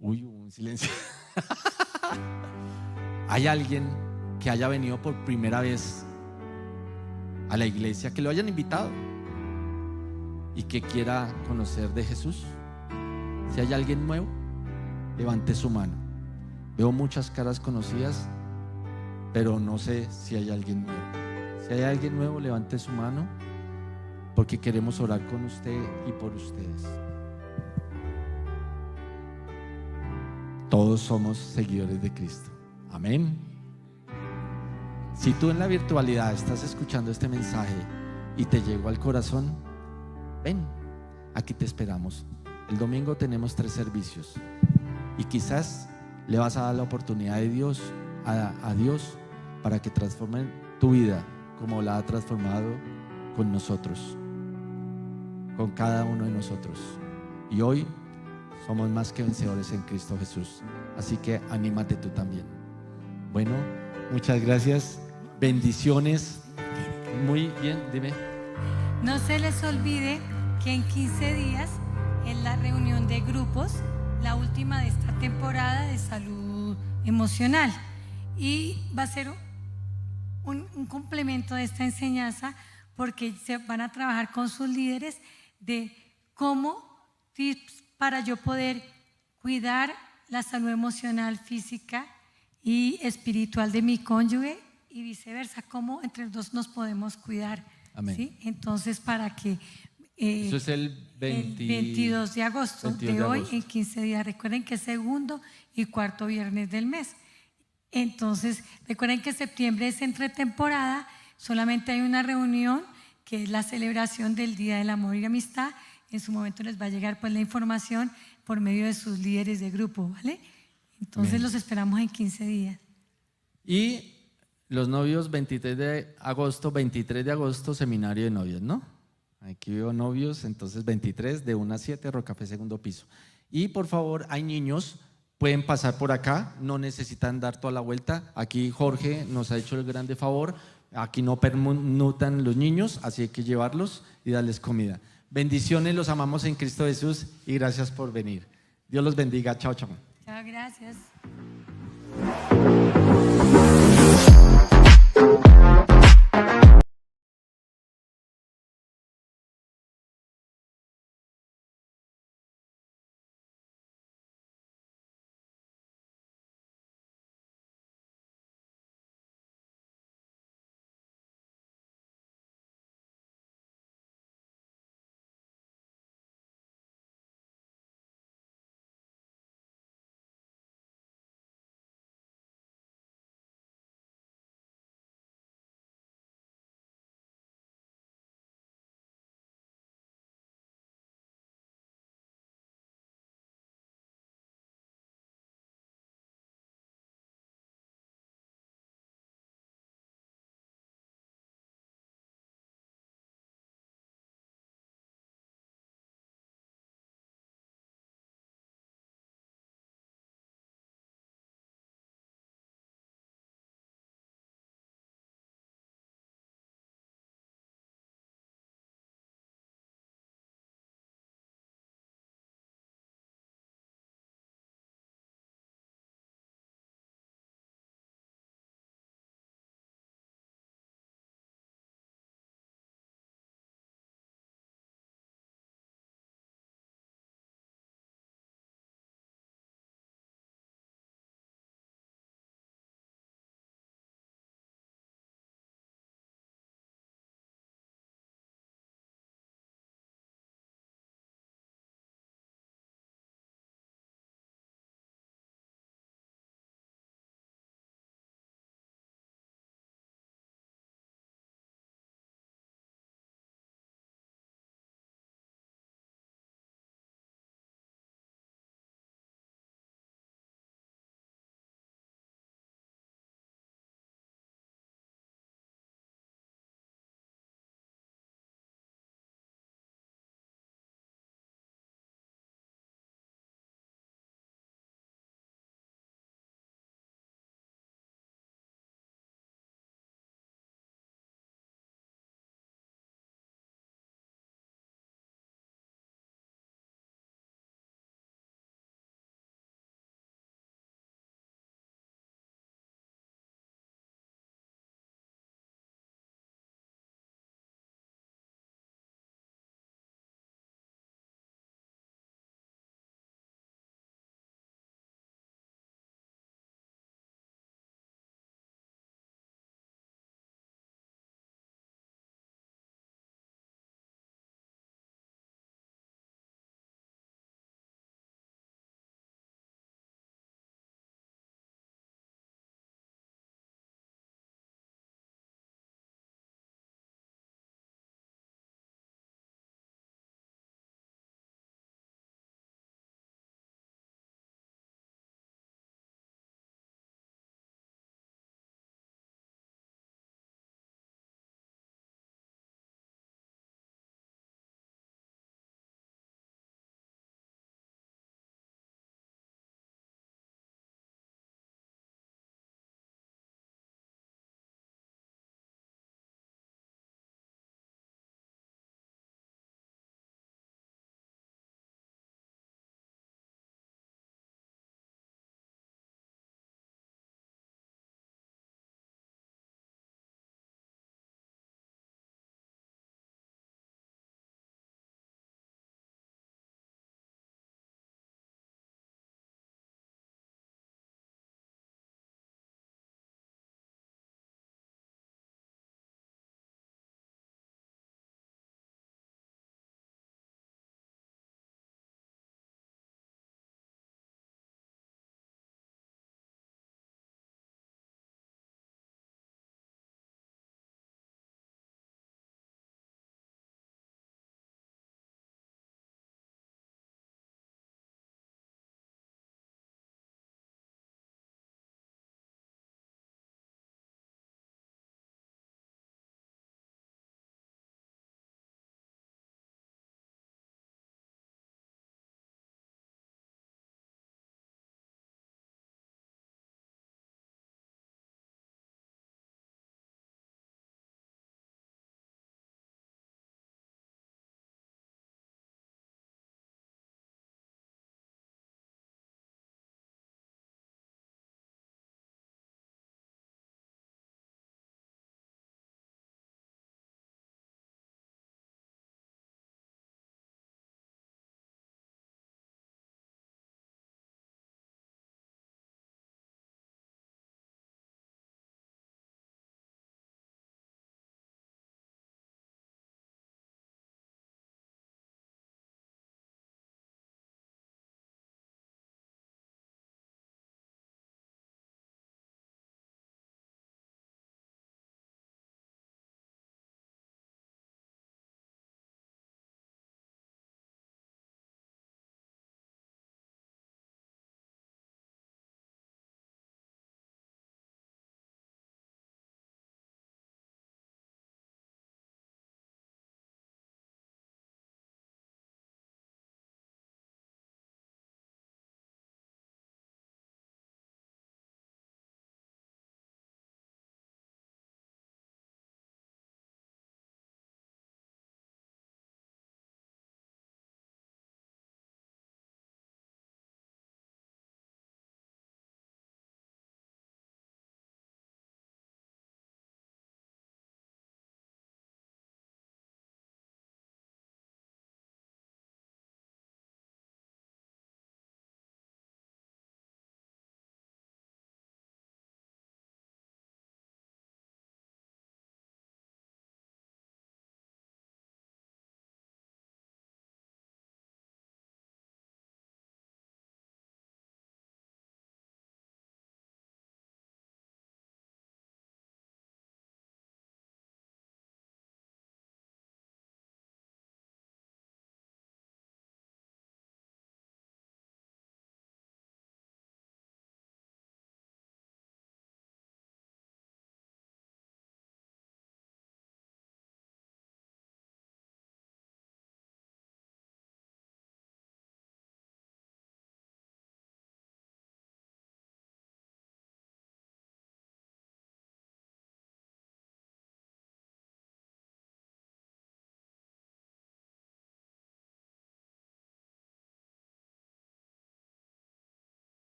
Uy, hubo un silencio. ¿Hay alguien que haya venido por primera vez a la iglesia, que lo hayan invitado y que quiera conocer de Jesús? Si hay alguien nuevo, levante su mano. Veo muchas caras conocidas, pero no sé si hay alguien nuevo. Si hay alguien nuevo, levante su mano, porque queremos orar con usted y por ustedes. Todos somos seguidores de Cristo. Amén. Si tú en la virtualidad estás escuchando este mensaje y te llegó al corazón, ven, aquí te esperamos. El domingo tenemos 3 servicios y quizás le vas a dar la oportunidad de Dios, a Dios, para que transforme tu vida como la ha transformado con nosotros, con cada uno de nosotros. Y hoy somos más que vencedores en Cristo Jesús. Así que anímate tú también. Bueno, muchas gracias. Bendiciones. Muy bien, dime.
No se les olvide que en 15 días es la reunión de grupos, la última de esta temporada de salud emocional. Y va a ser un complemento de esta enseñanza, porque se van a trabajar con sus líderes de cómo tips para yo poder cuidar la salud emocional, física y espiritual de mi cónyuge y viceversa, cómo entre los dos nos podemos cuidar.
Amén.
¿Sí? Entonces, para que
eso es el
22 de agosto
22
de hoy,
agosto.
en 15 días. Recuerden que es segundo y cuarto viernes del mes. Entonces, recuerden que septiembre es entre temporada, solamente hay una reunión que es la celebración del Día del Amor y la Amistad. En su momento les va a llegar pues la información por medio de sus líderes de grupo, ¿vale? Entonces
Amén.
los esperamos en 15 días.
Y los novios, 23 de agosto, seminario de novios, ¿no? Aquí veo novios, entonces 23 de 1 a 7, Rocafé segundo piso. Y por favor, hay niños, pueden pasar por acá, no necesitan dar toda la vuelta. Aquí Jorge nos ha hecho el grande favor, aquí no permutan los niños, así hay que llevarlos y darles comida. Bendiciones, los amamos en Cristo Jesús y gracias por venir. Dios los bendiga, chao, chao.
Chao, gracias.